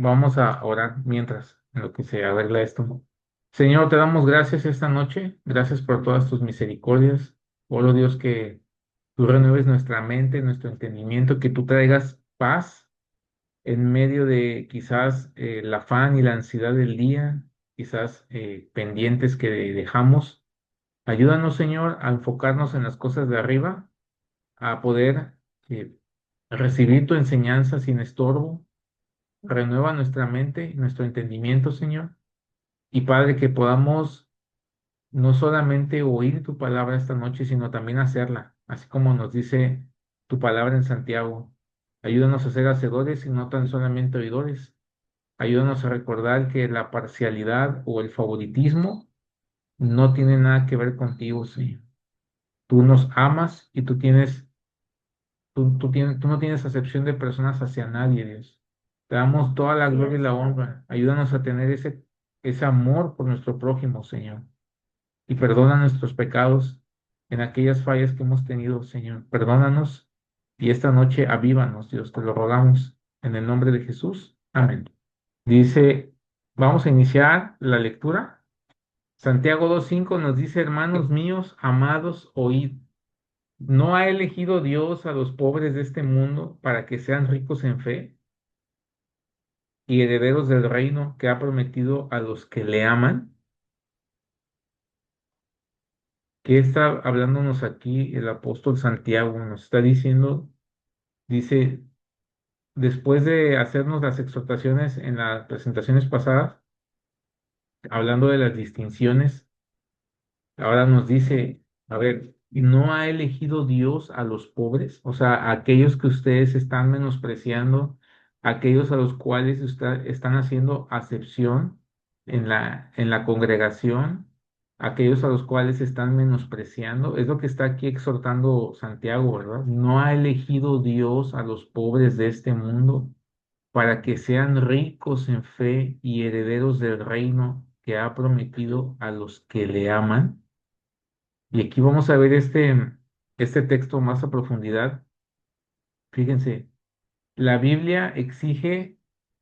Vamos a orar mientras, en lo que se arregla esto. Señor, te damos gracias esta noche. Gracias por todas tus misericordias. Oro Dios que tú renueves nuestra mente, nuestro entendimiento, que tú traigas paz en medio de quizás el afán y la ansiedad del día, quizás pendientes que dejamos. Ayúdanos, Señor, a enfocarnos en las cosas de arriba, a poder eh, recibir tu enseñanza sin estorbo. Renueva nuestra mente, nuestro entendimiento, Señor. Y Padre, que podamos no solamente oír tu palabra esta noche, sino también hacerla, así como nos dice tu palabra en Santiago. Ayúdanos a ser hacedores y no tan solamente oidores. Ayúdanos a recordar que la parcialidad o el favoritismo no tiene nada que ver contigo, Señor. Tú nos amas y tú no tienes acepción de personas hacia nadie, Dios. Te damos toda la Así gloria y es. la honra. Ayúdanos a tener ese amor por nuestro prójimo, Señor. Y perdona nuestros pecados en aquellas fallas que hemos tenido, Señor. Perdónanos y esta noche avívanos, Dios. Te lo rogamos en el nombre de Jesús. Amén. Dice, vamos a iniciar la lectura. Santiago 2:5 nos dice, hermanos míos, amados, oíd. ¿No ha elegido Dios a los pobres de este mundo para que sean ricos en fe y herederos del reino que ha prometido a los que le aman? ¿Qué está hablándonos aquí el apóstol Santiago? Nos está diciendo, dice, después de hacernos las exhortaciones en las presentaciones pasadas, hablando de las distinciones, ahora nos dice, a ver, ¿no ha elegido Dios a los pobres? O sea, a aquellos que ustedes están menospreciando, aquellos a los cuales están haciendo acepción en la congregación, aquellos a los cuales están menospreciando. Es lo que está aquí exhortando Santiago, ¿verdad? ¿No ha elegido Dios a los pobres de este mundo para que sean ricos en fe y herederos del reino que ha prometido a los que le aman? Y aquí vamos a ver este texto más a profundidad. Fíjense, la Biblia exige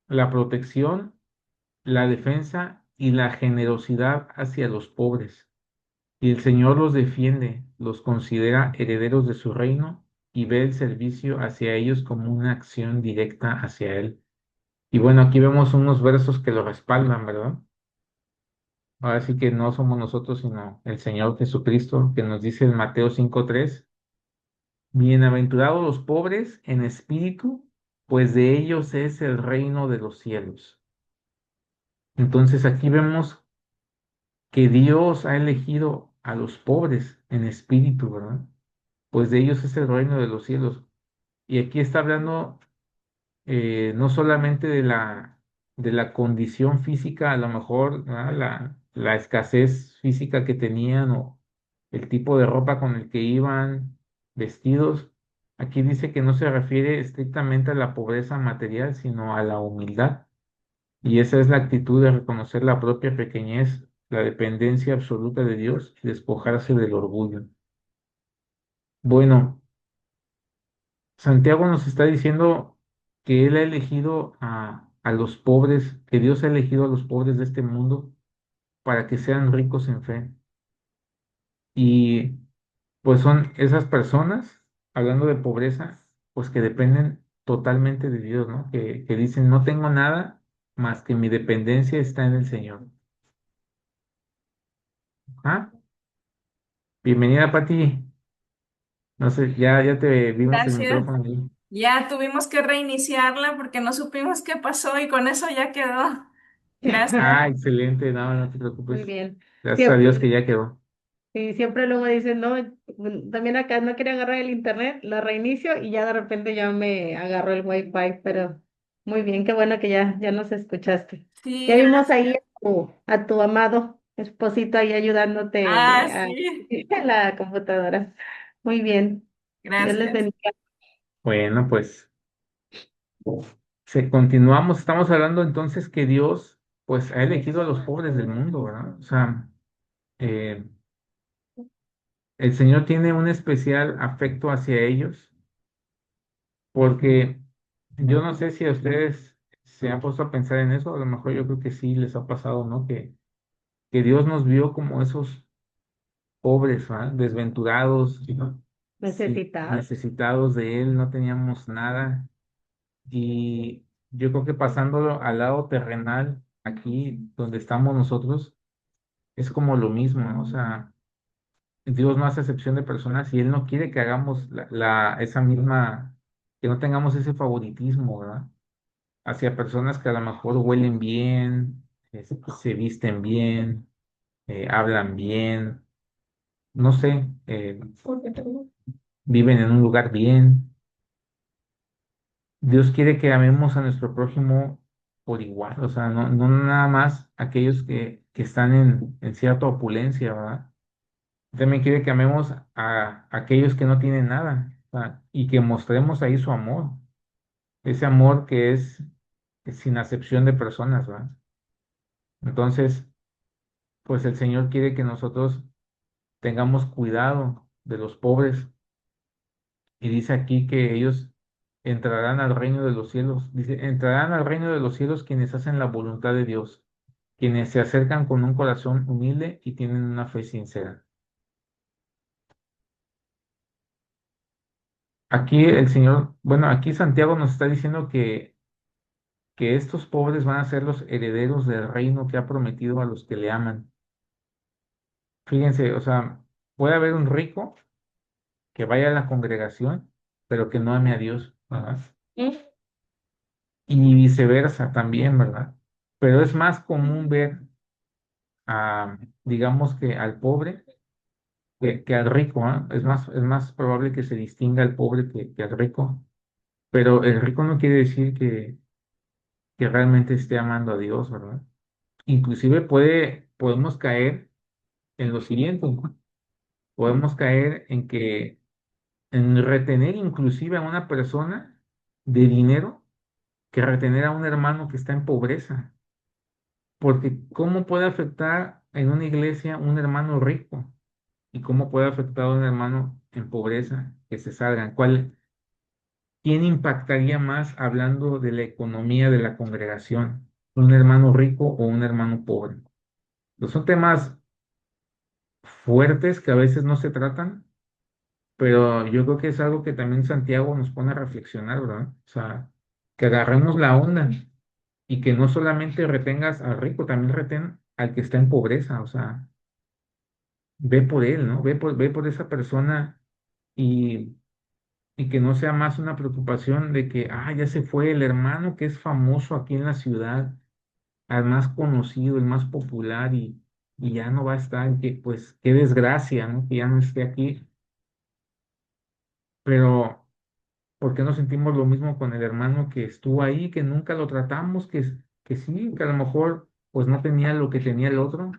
la protección, la defensa y la generosidad hacia los pobres. Y el Señor los defiende, los considera herederos de su reino y ve el servicio hacia ellos como una acción directa hacia Él. Y bueno, aquí vemos unos versos que lo respaldan, ¿verdad? Ahora sí que no somos nosotros, sino el Señor Jesucristo, que nos dice en Mateo 5:3. Bienaventurados los pobres en espíritu, pues de ellos es el reino de los cielos. Entonces aquí vemos que Dios ha elegido a los pobres en espíritu, ¿verdad? Pues de ellos es el reino de los cielos. Y aquí está hablando no solamente de la condición física, a lo mejor, ¿verdad? La escasez física que tenían o el tipo de ropa con el que iban vestidos. Aquí dice que no se refiere estrictamente a la pobreza material, sino a la humildad. Y esa es la actitud de reconocer la propia pequeñez, la dependencia absoluta de Dios y despojarse del orgullo. Bueno, Santiago nos está diciendo que Él ha elegido a los pobres, que Dios ha elegido a los pobres de este mundo para que sean ricos en fe. Y pues son esas personas, hablando de pobreza, pues que dependen totalmente de Dios, ¿no? Que dicen, no tengo nada más que mi dependencia está en el Señor. Ah, bienvenida, Pati. No sé, ya te vimos el Gracias. micrófono ahí. Ya tuvimos que reiniciarla porque no supimos qué pasó y con eso ya quedó. Gracias. Ah, excelente, no te Muy preocupes. bien. Gracias a Dios que Siempre, ya quedó. y siempre luego dicen, no, también acá no quería agarrar el internet, lo reinicio y ya de repente ya me agarró el wifi, pero muy bien, qué bueno que ya nos escuchaste. Sí, Ya vimos gracias. ahí a tu amado esposito ahí ayudándote Ah, sí. en la computadora. Muy bien. Dios les Gracias. bendiga. Bueno, pues continuamos. Estamos hablando entonces que Dios, pues, ha elegido a los pobres del mundo, ¿verdad? O sea, eh, el Señor tiene un especial afecto hacia ellos, porque yo no sé si a ustedes se han puesto a pensar en eso, a lo mejor yo creo que sí les ha pasado, ¿no? Que Dios nos vio como esos pobres, ¿verdad? Desventurados, ¿no? Sí, Necesitados. necesitados de Él, no teníamos nada. Y yo creo que pasándolo al lado terrenal, aquí donde estamos nosotros, es como lo mismo, ¿no? O sea, Dios no hace excepción de personas y Él no quiere que hagamos esa misma, que no tengamos ese favoritismo, ¿verdad? Hacia personas que a lo mejor huelen bien, se visten bien, hablan bien, no sé, viven en un lugar bien. Dios quiere que amemos a nuestro prójimo por igual, o sea, no nada más aquellos que están en cierta opulencia, ¿verdad? También quiere que amemos a aquellos que no tienen nada, o sea, y que mostremos ahí su amor, ese amor que es sin acepción de personas, ¿verdad? Entonces, pues el Señor quiere que nosotros tengamos cuidado de los pobres y dice aquí que ellos entrarán al reino de los cielos. Dice, entrarán al reino de los cielos quienes hacen la voluntad de Dios, quienes se acercan con un corazón humilde y tienen una fe sincera. Aquí el Señor, bueno, aquí Santiago nos está diciendo que estos pobres van a ser los herederos del reino que ha prometido a los que le aman. Fíjense, o sea, puede haber un rico que vaya a la congregación, pero que no ame a Dios, ¿verdad? Y viceversa también, ¿verdad? Pero es más común ver digamos que al pobre que al rico, ¿ah? Es más probable que se distinga al pobre que al rico, pero el rico no quiere decir que realmente esté amando a Dios, ¿verdad? Inclusive podemos caer en lo siguiente, ¿no? Podemos caer en retener inclusive a una persona de dinero que retener a un hermano que está en pobreza. Porque ¿cómo puede afectar en una iglesia un hermano rico? ¿Y cómo puede afectar a un hermano en pobreza que se salgan? ¿Quién impactaría más hablando de la economía de la congregación? ¿Un hermano rico o un hermano pobre? Son temas fuertes que a veces no se tratan, pero yo creo que es algo que también Santiago nos pone a reflexionar, ¿verdad? O sea, que agarremos la onda y que no solamente retengas al rico, también retén al que está en pobreza, o sea, ve por él, ¿no? Ve por esa persona y, y que no sea más una preocupación de que, ya se fue el hermano que es famoso aquí en la ciudad, al más conocido, el más popular y ya no va a estar, que pues qué desgracia, ¿no? Que ya no esté aquí, pero ¿por qué no sentimos lo mismo con el hermano que estuvo ahí, que nunca lo tratamos, que sí, que a lo mejor pues no tenía lo que tenía el otro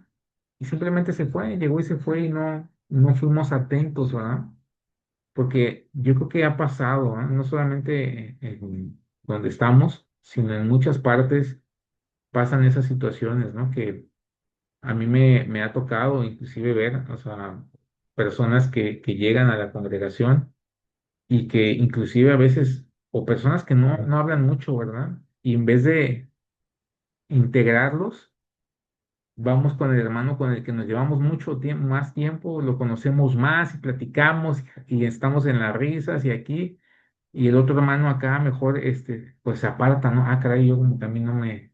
y simplemente se fue, llegó y se fue y no fuimos atentos, ¿verdad? Porque yo creo que ha pasado, ¿ah? No solamente en donde estamos, sino en muchas partes pasan esas situaciones, ¿no? Que a mí me ha tocado inclusive ver, o sea, personas que llegan a la congregación y que inclusive a veces, o personas que no hablan mucho, ¿verdad? Y en vez de integrarlos, vamos con el hermano con el que nos llevamos mucho tiempo, más tiempo, lo conocemos más y platicamos y estamos en las risas y aquí, y el otro hermano acá mejor, pues se aparta, ¿no? Caray, yo como también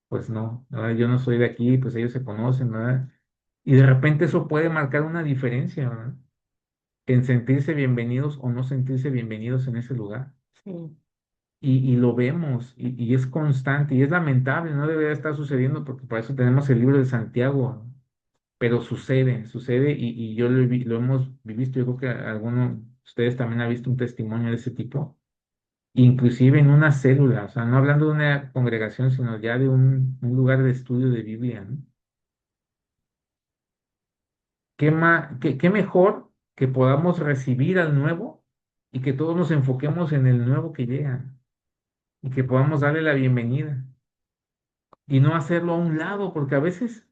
pues no, ¿verdad? Yo no soy de aquí, pues ellos se conocen, ¿verdad? Y de repente eso puede marcar una diferencia, ¿verdad? En sentirse bienvenidos o no sentirse bienvenidos en ese lugar. Sí. Y lo vemos, y es constante, y es lamentable, no debería estar sucediendo porque para eso tenemos el libro de Santiago, pero sucede, y yo lo hemos visto, yo creo que alguno de ustedes también ha visto un testimonio de ese tipo, inclusive en una célula, o sea, no hablando de una congregación, sino ya de un lugar de estudio de Biblia, ¿no? ¿Qué mejor que podamos recibir al nuevo y que todos nos enfoquemos en el nuevo que llega y que podamos darle la bienvenida y no hacerlo a un lado, porque a veces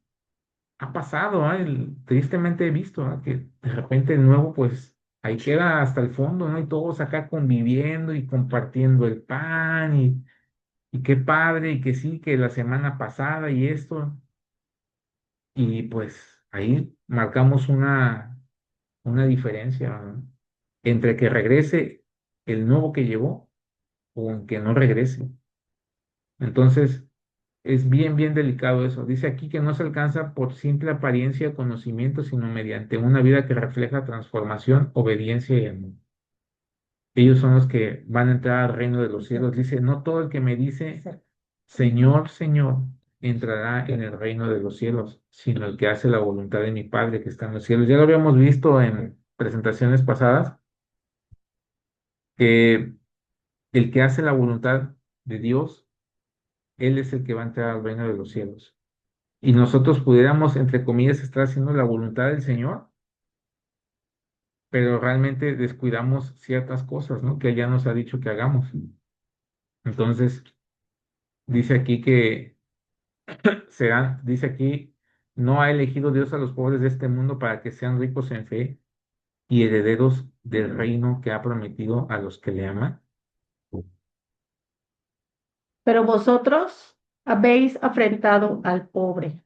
ha pasado, ¿ah? Tristemente he visto, ¿ah? Que de repente el nuevo, pues ahí queda hasta el fondo, ¿no? Y todos acá conviviendo y compartiendo el pan y qué padre, y que sí, que la semana pasada y esto, y pues ahí marcamos una diferencia, ¿no? Entre que regrese el nuevo que llegó o en que no regrese. Entonces, es bien, bien delicado eso. Dice aquí que no se alcanza por simple apariencia o conocimiento, sino mediante una vida que refleja transformación, obediencia y amor. Ellos son los que van a entrar al reino de los cielos. Dice, no todo el que me dice, Señor, Señor, entrará en el reino de los cielos, sino el que hace la voluntad de mi Padre que está en los cielos. Ya lo habíamos visto en presentaciones pasadas, que el que hace la voluntad de Dios, Él es el que va a entrar al reino de los cielos. Y nosotros pudiéramos, entre comillas, estar haciendo la voluntad del Señor, pero realmente descuidamos ciertas cosas, ¿no? Que Él ya nos ha dicho que hagamos. Entonces, dice aquí que dice aquí, no ha elegido Dios a los pobres de este mundo para que sean ricos en fe y herederos del reino que ha prometido a los que le aman. Pero vosotros habéis afrentado al pobre.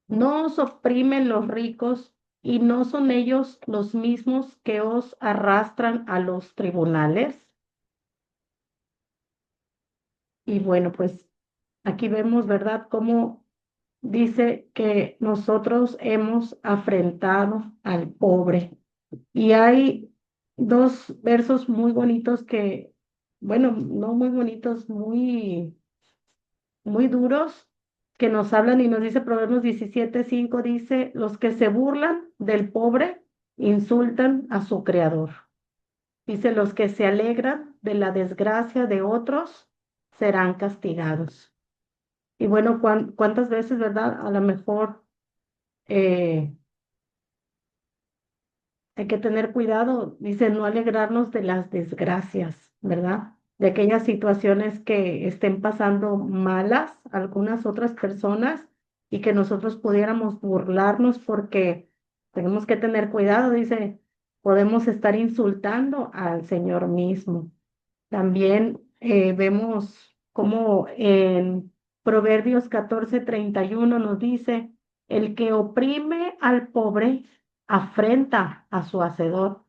¿No os oprimen los ricos y no son ellos los mismos que os arrastran a los tribunales? Y bueno, pues aquí vemos, ¿verdad?, cómo dice que nosotros hemos afrentado al pobre. Y hay dos versos muy bonitos que, bueno, no muy bonitos, muy duros, que nos hablan y nos dice Proverbios 17:5, dice, los que se burlan del pobre insultan a su creador. Dice, los que se alegran de la desgracia de otros serán castigados. Y bueno, ¿cuántas veces, verdad? A lo mejor eh, hay que tener cuidado, dice, no alegrarnos de las desgracias, ¿verdad? De aquellas situaciones que estén pasando malas a algunas otras personas y que nosotros pudiéramos burlarnos porque tenemos que tener cuidado, dice, podemos estar insultando al Señor mismo. También vemos como en Proverbios 14:31 nos dice, el que oprime al pobre afrenta a su hacedor,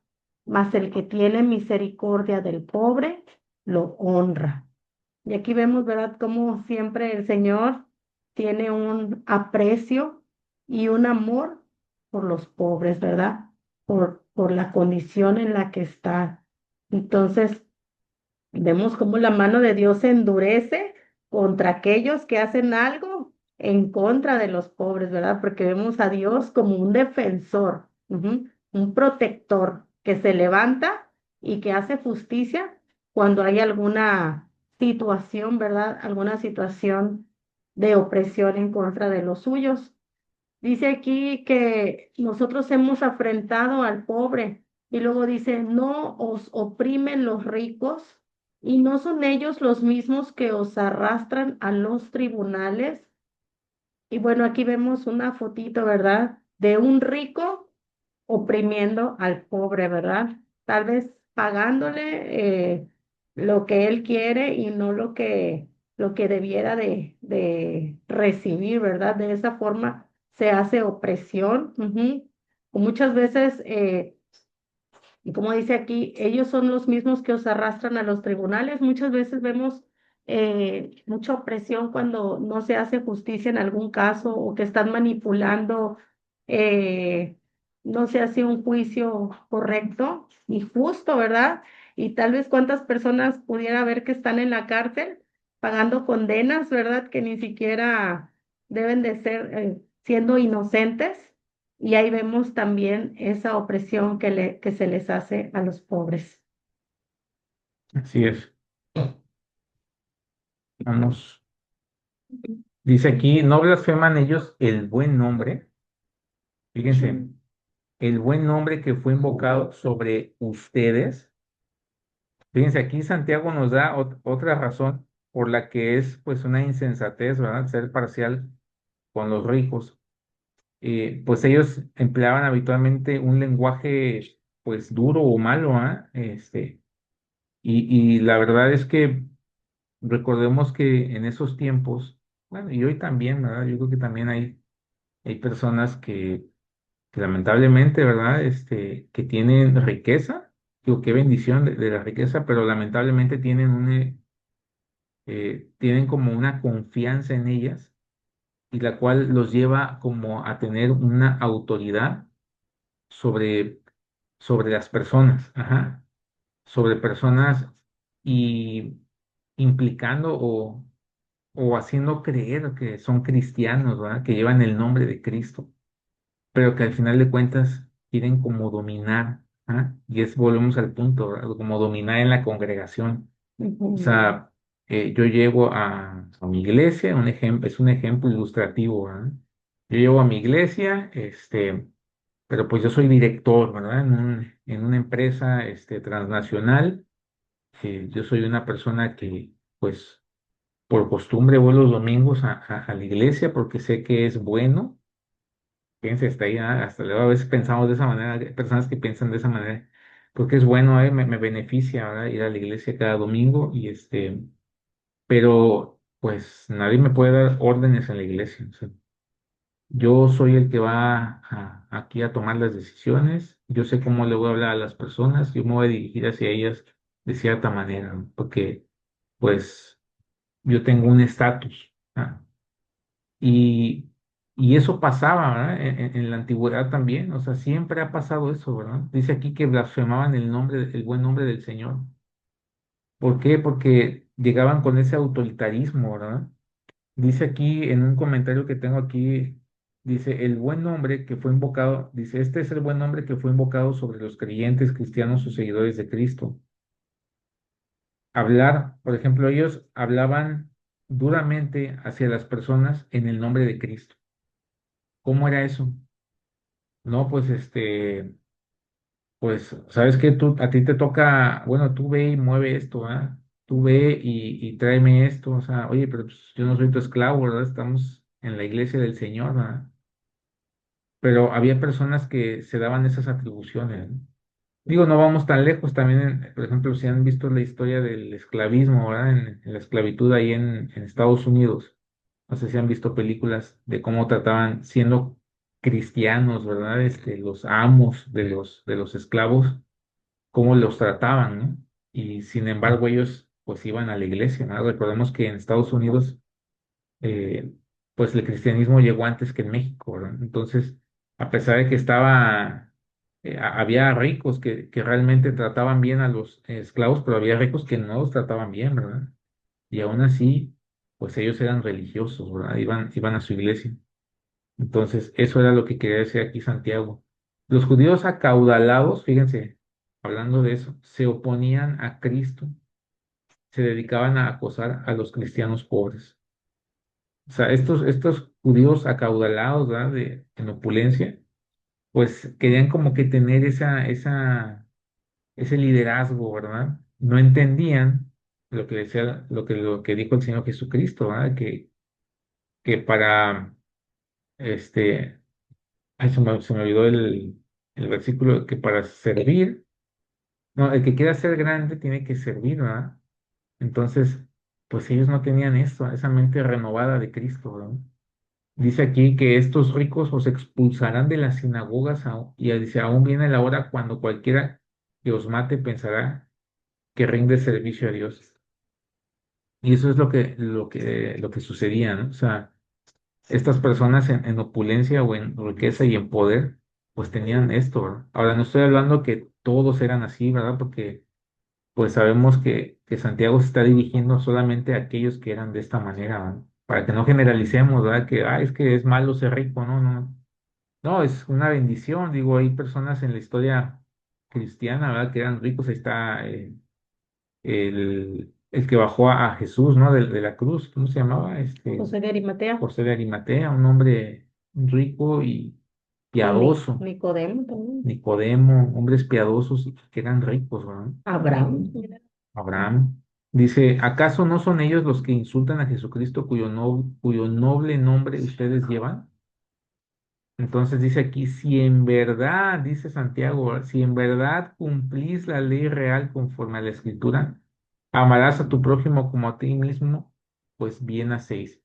mas el que tiene misericordia del pobre lo honra. Y aquí vemos, ¿verdad?, cómo siempre el Señor tiene un aprecio y un amor por los pobres, ¿verdad? Por la condición en la que está. Entonces, vemos cómo la mano de Dios se endurece contra aquellos que hacen algo en contra de los pobres, ¿verdad? Porque vemos a Dios como un defensor, un protector que se levanta y que hace justicia cuando hay alguna situación, ¿verdad? Alguna situación de opresión en contra de los suyos. Dice aquí que nosotros hemos afrentado al pobre y luego dice, no os oprimen los ricos y no son ellos los mismos que os arrastran a los tribunales. Y bueno, aquí vemos una fotito, ¿verdad? De un rico oprimiendo al pobre, ¿verdad? Tal vez pagándole lo que él quiere y no lo que debiera de recibir, ¿verdad? De esa forma se hace opresión. Ujú. O muchas veces, y como dice aquí, ellos son los mismos que os arrastran a los tribunales. Muchas veces vemos mucha opresión cuando no se hace justicia en algún caso o que están manipulando, eh, no se hace un juicio correcto y justo, ¿verdad? Y tal vez cuántas personas pudiera haber que están en la cárcel pagando condenas, ¿verdad? Que ni siquiera deben de ser, siendo inocentes. Y ahí vemos también esa opresión que se les hace a los pobres. Así es. Vamos. Dice aquí, no blasfeman ellos el buen nombre. Fíjense, el buen nombre que fue invocado sobre ustedes. Fíjense, aquí Santiago nos da otra razón por la que es pues una insensatez, ¿verdad? Ser parcial con los ricos. Pues ellos empleaban habitualmente un lenguaje pues duro o malo, ¿ah? Y la verdad es que recordemos que en esos tiempos, bueno, y hoy también, ¿verdad? Yo creo que también hay personas que lamentablemente, ¿verdad? Que tienen riqueza, digo, qué bendición de la riqueza, pero lamentablemente tienen como una confianza en ellas y la cual los lleva como a tener una autoridad sobre, sobre las personas, ajá, sobre personas y implicando o haciendo creer que son cristianos, ¿verdad? Que llevan el nombre de Cristo, pero que al final de cuentas quieren como dominar, ¿ah? Y volvemos al punto, ¿verdad? Como dominar en la congregación. O Ujú. sea, yo llego a mi iglesia, es un ejemplo ilustrativo, ¿verdad? Yo llego a mi iglesia, pero pues yo soy director, ¿verdad? En una empresa, transnacional. Yo soy una persona que, pues, por costumbre voy los domingos a la iglesia porque sé que es bueno. Fíjense, hasta ahí, hasta luego a veces pensamos de esa manera, hay personas que piensan de esa manera, porque es bueno, me beneficia, ¿verdad? Ir a la iglesia cada domingo pero pues nadie me puede dar órdenes en la iglesia. O sea, yo soy el que va aquí a tomar las decisiones, yo sé cómo le voy a hablar a las personas, yo me voy a dirigir hacia ellas de cierta manera, ¿no? Porque pues yo tengo un estatus. ¿Ah? Y, y eso pasaba, ¿verdad? En la antigüedad también, o sea, siempre ha pasado eso, ¿verdad? Dice aquí que blasfemaban el buen nombre del Señor. ¿Por qué? Porque llegaban con ese autoritarismo, ¿verdad? Dice aquí en un comentario que tengo aquí, dice, el buen nombre que fue invocado, dice, este es el buen nombre que fue invocado sobre los creyentes cristianos o seguidores de Cristo. Hablar, por ejemplo, ellos hablaban duramente hacia las personas en el nombre de Cristo. ¿Cómo era eso? No, pues pues, ¿sabes qué? A ti te toca, bueno, tú ve y mueve esto, ¿ah? Tú ve y tráeme esto, o sea, oye, pero pues, yo no soy tu esclavo, ¿verdad? Estamos en la iglesia del Señor, ¿verdad? Pero había personas que se daban esas atribuciones, ¿no? Digo, no vamos tan lejos, también, por ejemplo, si han visto la historia del esclavismo, ¿verdad? En la esclavitud ahí en Estados Unidos. No sé si han visto películas de cómo trataban, siendo cristianos, ¿verdad? Los amos de los esclavos, cómo los trataban, ¿no? Y sin embargo ellos pues iban a la iglesia, ¿no? Recordemos que en Estados Unidos eh, pues el cristianismo llegó antes que en México, ¿verdad? Entonces, a pesar de que había ricos que realmente trataban bien a los esclavos, pero había ricos que no los trataban bien, ¿verdad? Y aún así, pues ellos eran religiosos, ¿verdad? Iban a su iglesia. Entonces, eso era lo que quería decir aquí Santiago. Los judíos acaudalados, fíjense, hablando de eso, se oponían a Cristo, se dedicaban a acosar a los cristianos pobres. O sea, estos judíos acaudalados, ¿verdad? En opulencia, pues querían como que tener ese liderazgo, ¿verdad? No entendían lo que dijo el Señor Jesucristo, ¿verdad? Que para, este, ay, se me olvidó el versículo, que para servir, no, el que quiera ser grande tiene que servir, ¿verdad? Entonces, pues ellos no tenían esto, esa mente renovada de Cristo, ¿verdad? Dice aquí que estos ricos os expulsarán de las sinagogas y dice, aún viene la hora cuando cualquiera que os mate pensará que rinde servicio a Dios. Y eso es lo que sucedía, ¿no? O sea, estas personas en opulencia o en riqueza y en poder, pues tenían esto, ¿verdad? Ahora no estoy hablando que todos eran así, ¿verdad? Porque pues sabemos que Santiago se está dirigiendo solamente a aquellos que eran de esta manera, ¿verdad? Para que no generalicemos, ¿verdad? Que, es que es malo ser rico, no, no. No, es una bendición, digo, hay personas en la historia cristiana, ¿verdad? Que eran ricos, ahí está el que bajó a Jesús, ¿no? De la cruz, ¿cómo se llamaba? José de Arimatea José de Arimatea, un hombre rico y y piadoso. Nicodemo también. Nicodemo, hombres piadosos que eran ricos, ¿verdad? Abraham. Abraham. Dice, ¿acaso no son ellos los que insultan a Jesucristo cuyo noble nombre ustedes llevan? Entonces dice aquí, si en verdad, dice Santiago, ¿verdad? Si en verdad cumplís la ley real conforme a la escritura, Amarás a tu prójimo como a ti mismo, pues bien hacéis.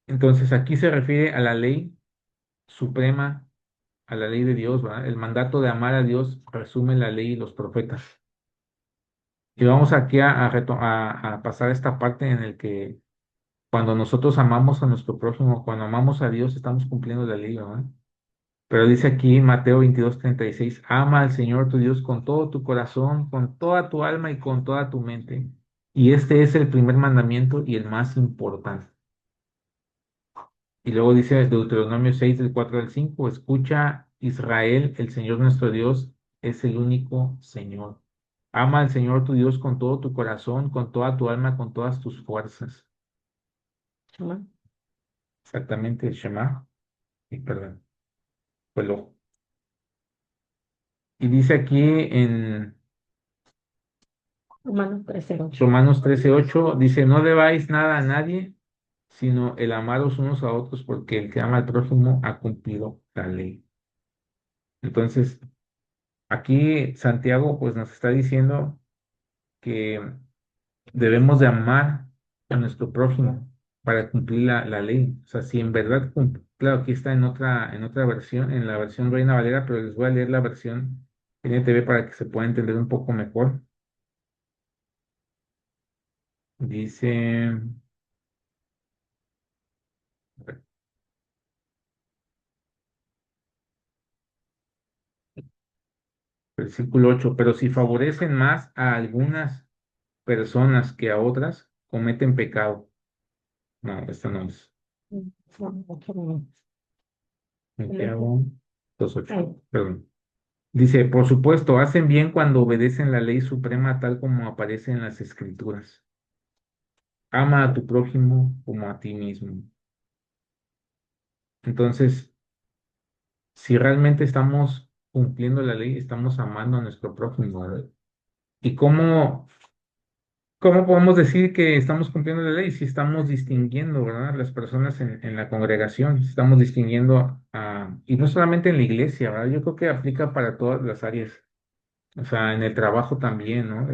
Entonces aquí se refiere a la ley suprema, a la ley de Dios, ¿verdad? El mandato de amar a Dios resume la ley y los profetas. Y vamos aquí a pasar esta parte en el que cuando nosotros amamos a nuestro prójimo, cuando amamos a Dios, estamos cumpliendo la ley, ¿verdad? Pero dice aquí en Mateo 22:36, ama al Señor tu Dios con todo tu corazón, con toda tu alma y con toda tu mente. Y este es el primer mandamiento y el más importante. Y luego dice Deuteronomio 6, del 4 al 5, escucha Israel, el Señor nuestro Dios es el único Señor. Ama al Señor tu Dios con todo tu corazón, con toda tu alma, con todas tus fuerzas. Shema. Exactamente, Shema. Y perdón, pues y dice aquí en Romanos 13:8. Romanos 13:8, dice, no debáis nada a nadie, sino el amaros unos a otros, porque el que ama al prójimo ha cumplido la ley. Entonces, aquí Santiago pues nos está diciendo que debemos de amar a nuestro prójimo para cumplir la ley. O sea, si en verdad, claro, aquí está en otra versión, en la versión Reina Valera, pero les voy a leer la versión NTV para que se pueda entender un poco mejor. Dice, versículo 8, pero si favorecen más a algunas personas que a otras, cometen pecado. No, esta no es. Santiago 2:8, Ay, perdón. Dice, por supuesto, hacen bien cuando obedecen la ley suprema tal como aparece en las escrituras. Ama a tu prójimo como a ti mismo. Entonces, si realmente estamos cumpliendo la ley, estamos amando a nuestro prójimo, ¿verdad? ¿Y cómo podemos decir que estamos cumpliendo la ley si estamos distinguiendo, ¿verdad? Las personas en la congregación, estamos distinguiendo y no solamente en la iglesia, ¿verdad? Yo creo que aplica para todas las áreas, o sea, en el trabajo también, ¿no?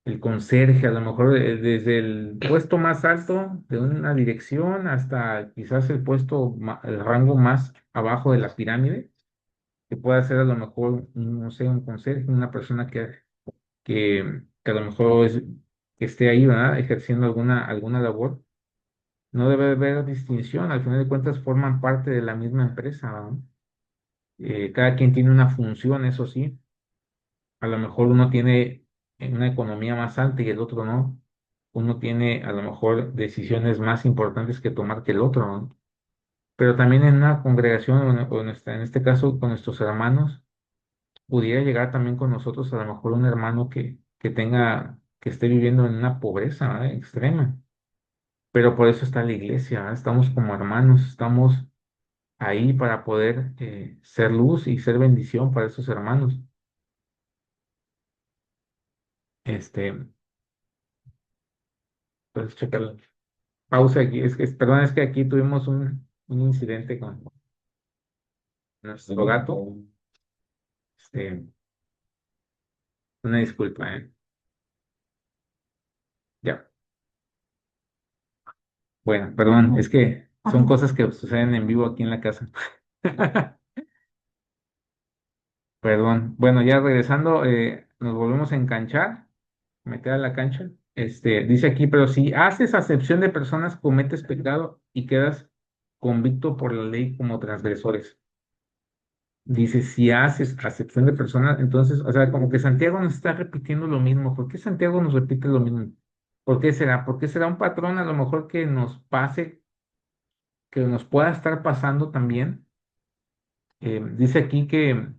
El conserje, a lo mejor desde el puesto más alto de una dirección hasta quizás el puesto, el rango más abajo de la pirámide, que pueda ser a lo mejor, no sé, un conserje, una persona que a lo mejor que esté ahí, ¿verdad? Ejerciendo alguna labor. No debe haber distinción, al final de cuentas forman parte de la misma empresa, ¿verdad? Cada quien tiene una función, eso sí. A lo mejor uno tiene una economía más alta y el otro no. Uno tiene a lo mejor decisiones más importantes que tomar que el otro, ¿no? Pero también en una congregación, en este caso con nuestros hermanos, pudiera llegar también con nosotros a lo mejor un hermano que esté viviendo en una pobreza, ¿verdad? Extrema. Pero por eso está la iglesia, ¿verdad? Estamos como hermanos, estamos ahí para poder ser luz y ser bendición para esos hermanos. Este, pues checar. Pausa aquí, perdón, es que aquí tuvimos un incidente con nuestro gato. Este, una disculpa, ¿eh? Ya, bueno, perdón, es que son cosas que suceden en vivo aquí en la casa. Perdón. Bueno, ya regresando, nos volvemos a enganchar, meter a la cancha. Dice aquí, pero si haces acepción de personas, cometes pecado y quedas convicto por la ley como transgresores. Dice, si haces acepción de personas, entonces, o sea, como que Santiago nos está repitiendo lo mismo. ¿Por qué Santiago nos repite lo mismo? ¿Por qué será? ¿Por qué será un patrón a lo mejor que nos pase, que nos pueda estar pasando también? Dice aquí que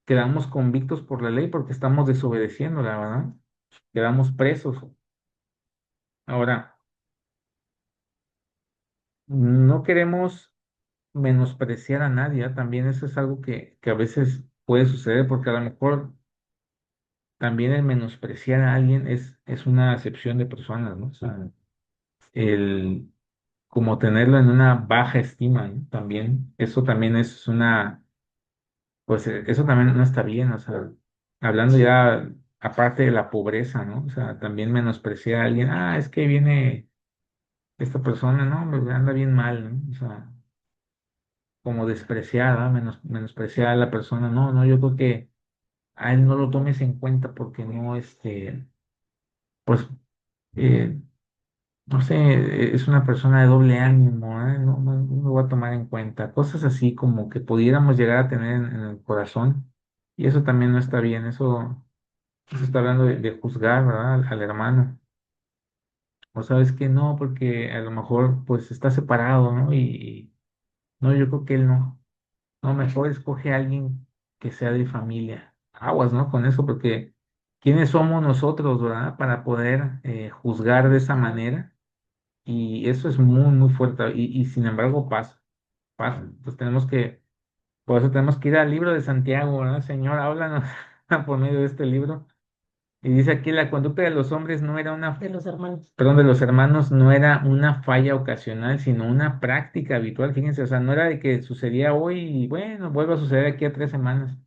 quedamos convictos por la ley porque estamos desobedeciendo, la verdad. Quedamos presos. Ahora, no queremos menospreciar a nadie, ¿ah? También eso es algo que a veces puede suceder porque a lo mejor también el menospreciar a alguien es una acepción de personas, ¿no? O sea, el como tenerlo en una baja estima, ¿no? También, eso también es una, pues eso también no está bien, o sea, hablando ya aparte de la pobreza, ¿no? O sea, también menospreciar a alguien, es que viene esta persona, no, hombre, anda bien mal, ¿no? O sea, como despreciada, menospreciar a la persona, no, no, yo creo que a él no lo tomes en cuenta porque no, pues, eh, no sé, es una persona de doble ánimo, ¿eh? No, no, no lo voy a tomar en cuenta. Cosas así como que pudiéramos llegar a tener en el corazón. Y eso también no está bien. Eso está hablando de juzgar, ¿verdad? Al hermano. O sabes que no, porque a lo mejor pues está separado, ¿no? Y no, yo creo que él no. No, mejor escoge a alguien que sea de familia. Aguas, ¿no? Con eso, porque ¿quiénes somos nosotros, ¿verdad? Para poder juzgar de esa manera. Y eso es muy, muy fuerte. Y sin embargo pasa, pasa. Entonces por eso tenemos que ir al libro de Santiago, ¿verdad? Señor, háblanos por medio de este libro. Y dice aquí, la conducta de los hombres no era una, de los hermanos. perdón, de los hermanos no era una falla ocasional, sino una práctica habitual. Fíjense, o sea, no era de que sucedía hoy y bueno, vuelve a suceder aquí a 3 semanas.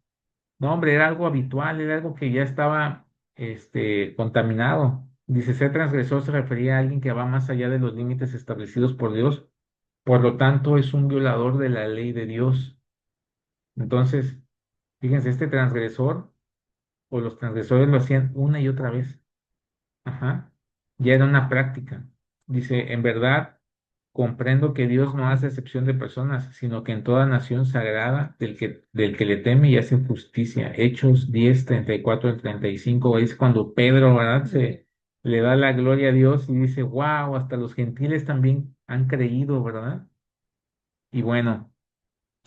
No, hombre, era algo habitual, era algo que ya estaba, contaminado. Dice, ser transgresor se refería a alguien que va más allá de los límites establecidos por Dios. Por lo tanto, es un violador de la ley de Dios. Entonces, fíjense, este transgresor o los transgresores lo hacían una y otra vez. Ajá. Ya era una práctica. Dice, en verdad, comprendo que Dios no hace excepción de personas, sino que en toda nación sagrada del que le teme y hace justicia. Hechos 10:34 al 35 es cuando Pedro, ¿verdad? Se le da la gloria a Dios y dice, wow, hasta los gentiles también han creído, ¿verdad? Y bueno.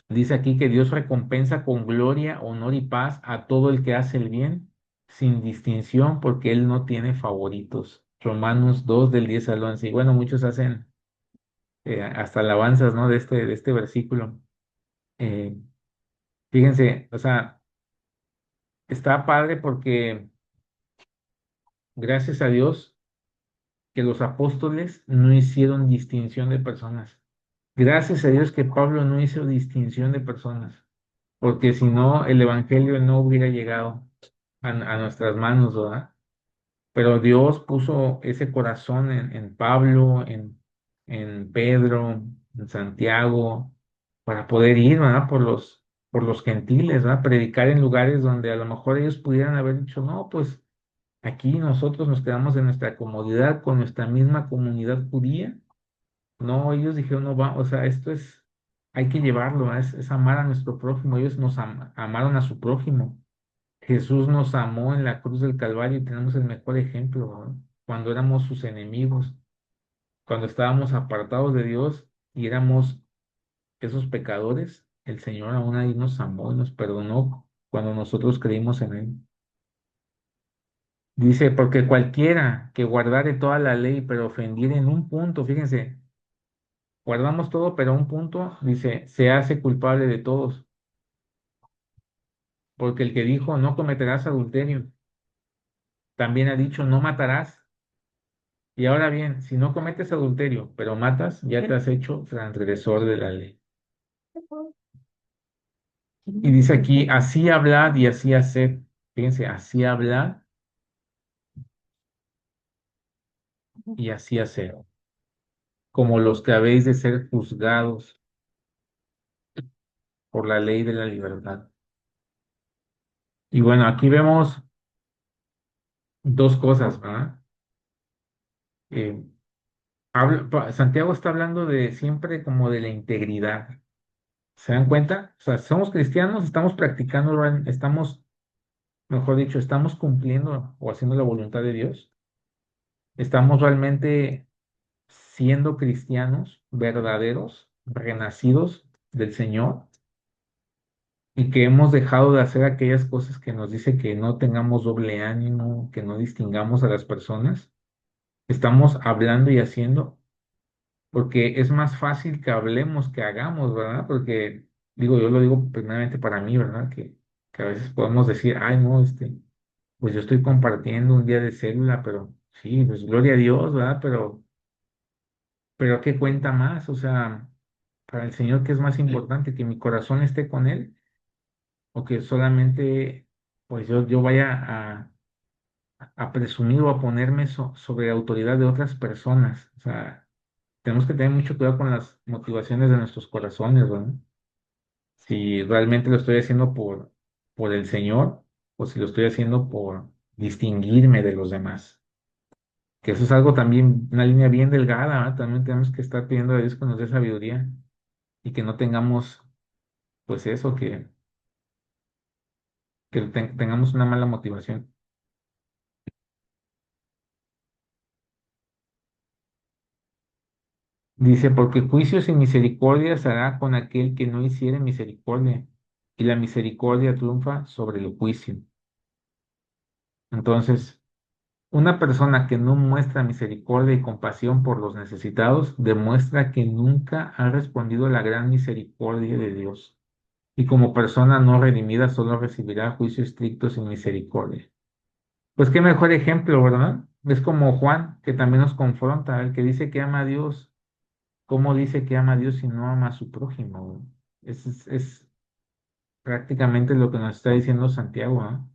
Dice aquí que Dios recompensa con gloria, honor y paz a todo el que hace el bien, sin distinción, porque Él no tiene favoritos. Romanos 2 del 10 al 11. Y bueno, muchos hacen hasta alabanzas, ¿no? De este versículo. Eh, Fíjense, o sea, está padre porque gracias a Dios que los apóstoles no hicieron distinción de personas. Gracias a Dios que Pablo no hizo distinción de personas, porque si no, el evangelio no hubiera llegado a nuestras manos, ¿verdad? Pero Dios puso ese corazón en Pablo, en Pedro, en Santiago, para poder ir, ¿verdad? Por los gentiles, ¿verdad? Predicar en lugares donde a lo mejor ellos pudieran haber dicho, no, pues aquí nosotros nos quedamos en nuestra comodidad con nuestra misma comunidad judía. No, ellos dijeron, no va, o sea, hay que llevarlo, ¿verdad? Es amar a nuestro prójimo. Ellos nos amaron a su prójimo. Jesús nos amó en la cruz del Calvario y tenemos el mejor ejemplo, ¿no? Cuando éramos sus enemigos, cuando estábamos apartados de Dios y éramos esos pecadores, el Señor aún ahí nos amó y nos perdonó cuando nosotros creímos en Él. Dice, porque cualquiera que guardare toda la ley, pero ofendiere en un punto, fíjense, guardamos todo, pero a un punto, dice, se hace culpable de todos, porque el que dijo, no cometerás adulterio, también ha dicho, no matarás. Y ahora bien, si no cometes adulterio, pero matas, ya te has hecho transgresor de la ley. Y dice aquí, así hablad y así haced. Fíjense, así hablad y así haced. Como los que habéis de ser juzgados por la ley de la libertad. Y bueno, aquí vemos dos cosas, ¿verdad? Eh, Santiago está hablando de siempre como de la integridad. ¿Se dan cuenta? O sea, somos cristianos, estamos practicando, estamos, mejor dicho, estamos cumpliendo o haciendo la voluntad de Dios. Estamos realmente siendo cristianos verdaderos, renacidos del Señor y que hemos dejado de hacer aquellas cosas que nos dice que no tengamos doble ánimo, que no distingamos a las personas. Estamos hablando y haciendo porque es más fácil que hablemos que hagamos, ¿verdad? Porque digo, yo lo digo primeramente para mí, ¿verdad? Que a veces podemos decir, ay, no, pues yo estoy compartiendo un día de célula, pero sí, pues gloria a Dios, ¿verdad? Pero ¿qué cuenta más? O sea, para el Señor, ¿qué es más importante? ¿Que mi corazón esté con Él o que solamente pues yo vaya a presumir o a ponerme sobre autoridad de otras personas. O sea, tenemos que tener mucho cuidado con las motivaciones de nuestros corazones, ¿verdad? Si realmente lo estoy haciendo por el Señor o si lo estoy haciendo por distinguirme de los demás. Que eso es algo también, una línea bien delgada, ¿verdad? También tenemos que estar pidiendo a Dios que nos dé sabiduría y que no tengamos, pues eso, que tengamos una mala motivación. Dice, porque juicio sin misericordia se hará con aquel que no hiciere misericordia, y la misericordia triunfa sobre el juicio. Entonces, una persona que no muestra misericordia y compasión por los necesitados demuestra que nunca ha respondido a la gran misericordia de Dios. Y como persona no redimida solo recibirá juicio estricto sin misericordia. Pues qué mejor ejemplo, ¿verdad? Es como Juan, que también nos confronta, el que dice que ama a Dios. ¿Cómo dice que ama a Dios si no ama a su prójimo? Es prácticamente lo que nos está diciendo Santiago, ¿no?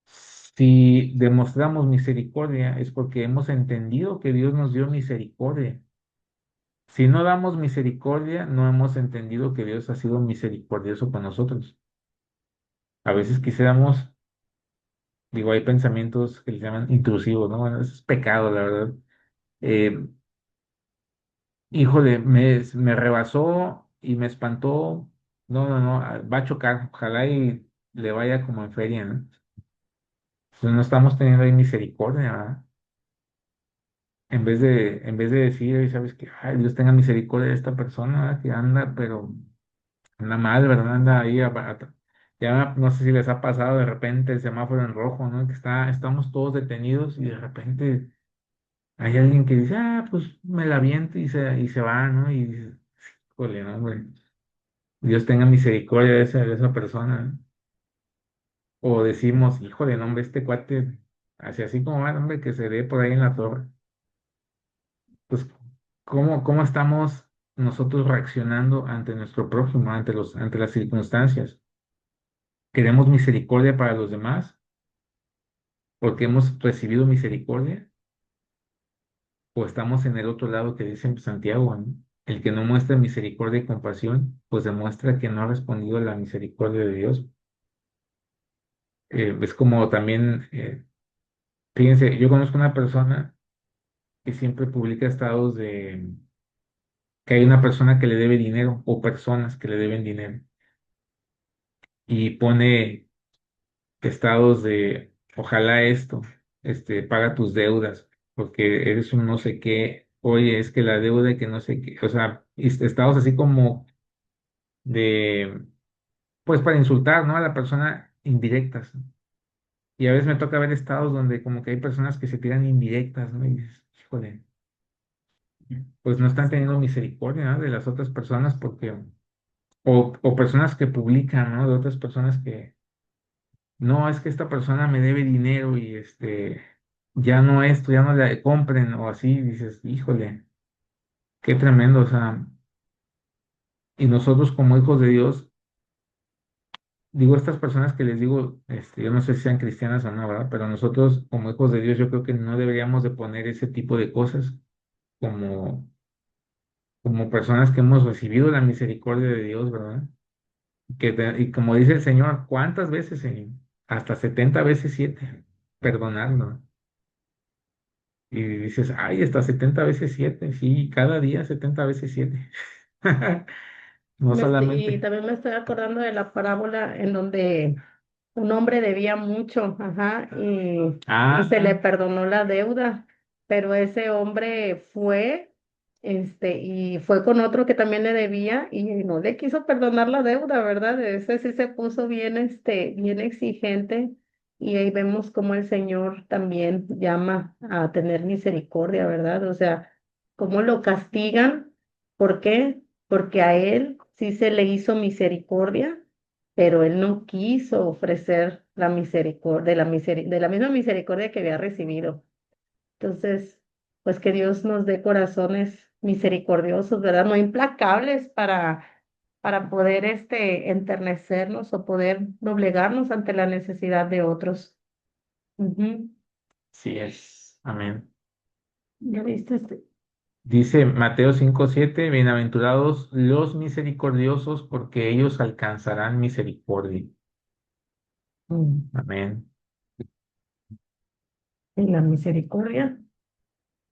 Si demostramos misericordia es porque hemos entendido que Dios nos dio misericordia. Si no damos misericordia, no hemos entendido que Dios ha sido misericordioso con nosotros. A veces quisiéramos, digo, hay pensamientos que les llaman intrusivos, ¿no? Bueno, eso es pecado, la verdad. Eh, Híjole, me rebasó y me espantó. No, no, no, va a chocar. Ojalá y le vaya como en feria, ¿no? Entonces no estamos teniendo ahí misericordia, ¿verdad? En vez de decir, "Ay, ¿sabes qué? Ay, Dios tenga misericordia de esta persona, ¿verdad? Que anda, pero anda mal, ¿verdad? Anda ahí, ya no sé si les ha pasado de repente el semáforo en rojo, ¿no? Que estamos todos detenidos y de repente hay alguien que dice, pues me la aviento y se va, ¿no? Y dices, híjole, no, hombre. Dios tenga misericordia de esa persona, ¿no? O decimos, híjole, no, hombre, este cuate, así como va, no, hombre, que se dé por ahí en la torre. Pues, ¿cómo estamos nosotros reaccionando ante nuestro prójimo, ante las circunstancias? ¿Queremos misericordia para los demás porque hemos recibido misericordia? ¿O estamos en el otro lado que dice Santiago, ¿no? El que no muestra misericordia y compasión, pues demuestra que no ha respondido a la misericordia de Dios. Es como también fíjense, yo conozco una persona que siempre publica estados de que hay una persona que le debe dinero o personas que le deben dinero y pone estados de ojalá esto, paga tus deudas porque eres un no sé qué, oye, es que la deuda que no sé qué, o sea, estados así como de, pues para insultar, ¿no? A la persona indirectas, ¿no? Y a veces me toca ver estados donde como que hay personas que se tiran indirectas, ¿no? Y dices, híjole, pues no están teniendo misericordia, ¿no? De las otras personas porque, o personas que publican, ¿no? De otras personas que, no, es que esta persona me debe dinero y ya no esto, ya no le compren o así, dices, híjole, qué tremendo, o sea, y nosotros como hijos de Dios, digo, estas personas que les digo, yo no sé si sean cristianas o no, ¿verdad? Pero nosotros como hijos de Dios, yo creo que no deberíamos de poner ese tipo de cosas como, como personas que hemos recibido la misericordia de Dios, ¿verdad? Y como dice el Señor, ¿cuántas veces, Señor? Hasta 70 veces 7 perdonando. Y dices, ay, hasta 70 veces 7 sí, cada día 70 veces 7 No Y solamente. también me estoy acordando de la parábola en donde un hombre debía mucho, ajá, y se le Ah, perdonó la deuda, pero ese hombre fue, y fue con otro que también le debía y no le quiso perdonar la deuda, ¿verdad? Ese sí se puso bien, bien exigente y ahí vemos cómo el Señor también llama a tener misericordia, ¿verdad? O sea, cómo lo castigan, ¿por qué? Porque a él sí se le hizo misericordia, pero él no quiso ofrecer la misericordia, de la misma misericordia que había recibido. Entonces, pues que Dios nos dé corazones misericordiosos, ¿verdad? No implacables para para poder enternecernos o poder doblegarnos ante la necesidad de otros. Ujú. Sí es. Amén. ¿Ya viste Dice Mateo 5:7, bienaventurados los misericordiosos, porque ellos alcanzarán misericordia. Mm. Amén. Y la misericordia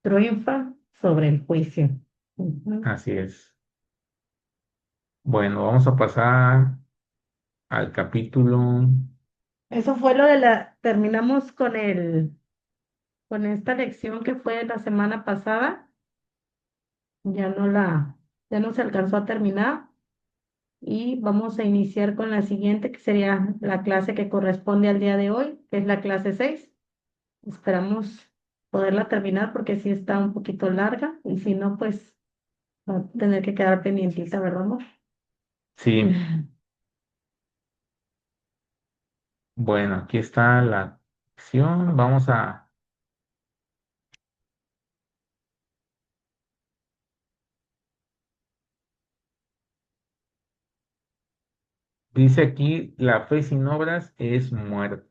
triunfa sobre el juicio. Ujú. Así es. Bueno, vamos a pasar al capítulo. Eso fue terminamos con esta lección que fue la semana pasada, ya no ya no se alcanzó a terminar y vamos a iniciar con la siguiente, que sería la clase que corresponde al día de hoy, que es la clase 6. Esperamos poderla terminar porque sí está un poquito larga y si no, pues va a tener que quedar pendientita, ¿verdad, amor? Sí, bueno, aquí está la acción. Dice aquí, la fe sin obras es muerta.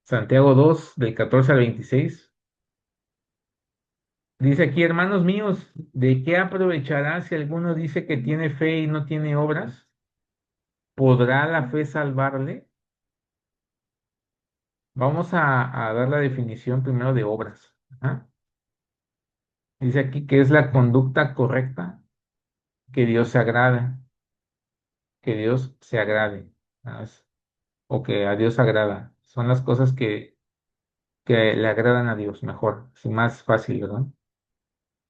Santiago 2 del 14 al 26. Dice aquí, hermanos míos, ¿de qué aprovechará si alguno dice que tiene fe y no tiene obras? ¿Podrá la fe salvarle? Vamos a dar la definición primero de obras. Ajá. Dice aquí que es la conducta correcta que Dios se agrada, que Dios se agrade, ¿no? O que a Dios agrada. Son las cosas que le agradan a Dios mejor, es más fácil, ¿verdad?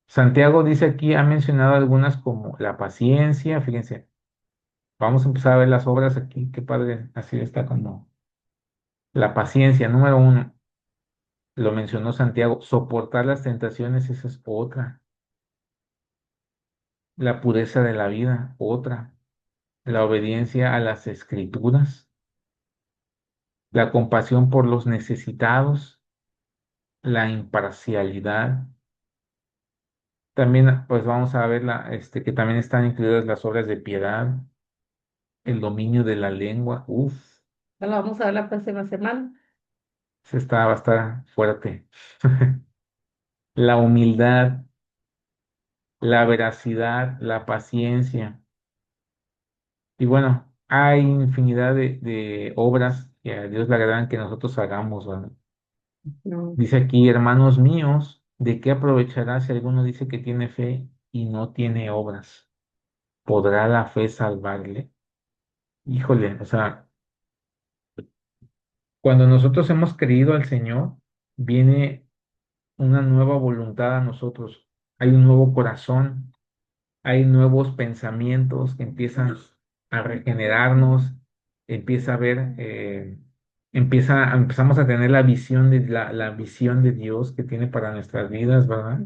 Santiago dice aquí, ha mencionado algunas como la paciencia, fíjense, vamos a empezar a ver las obras aquí, qué padre, así está como la paciencia, número uno, lo mencionó Santiago, soportar las tentaciones, esa es otra, la pureza de la vida, otra, la obediencia a las escrituras, la compasión por los necesitados, la imparcialidad. También, pues vamos a ver que también están incluidas las obras de piedad, el dominio de la lengua. Uf, Lo vamos a ver la próxima semana. va a estar fuerte. La humildad, la veracidad, la paciencia. Y bueno, hay infinidad de obras que a Dios le agradan que nosotros hagamos, ¿verdad? No. Dice aquí, hermanos míos, ¿de qué aprovechará si alguno dice que tiene fe y no tiene obras? ¿Podrá la fe salvarle? Híjole, o sea, cuando nosotros hemos creído al Señor, viene una nueva voluntad a nosotros. Hay un nuevo corazón, hay nuevos pensamientos que empiezan a regenerarnos, empieza a ver, empezamos a tener la visión la visión de Dios que tiene para nuestras vidas, ¿verdad?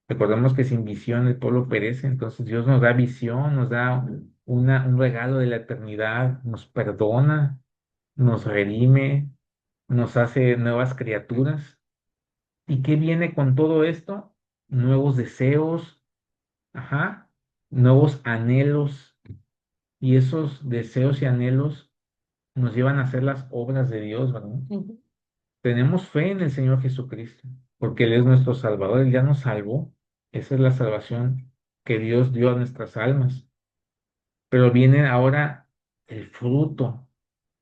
Recordemos que sin visión el pueblo perece, entonces Dios nos da visión, nos da un regalo de la eternidad, nos perdona, nos redime, nos hace nuevas criaturas. ¿Y qué viene con todo esto? Nuevos deseos, ajá, nuevos anhelos. Y esos deseos y anhelos nos llevan a hacer las obras de Dios, ¿verdad? Ujú. Tenemos fe en el Señor Jesucristo, porque Él es nuestro Salvador, Él ya nos salvó. Esa es la salvación que Dios dio a nuestras almas. Pero viene ahora el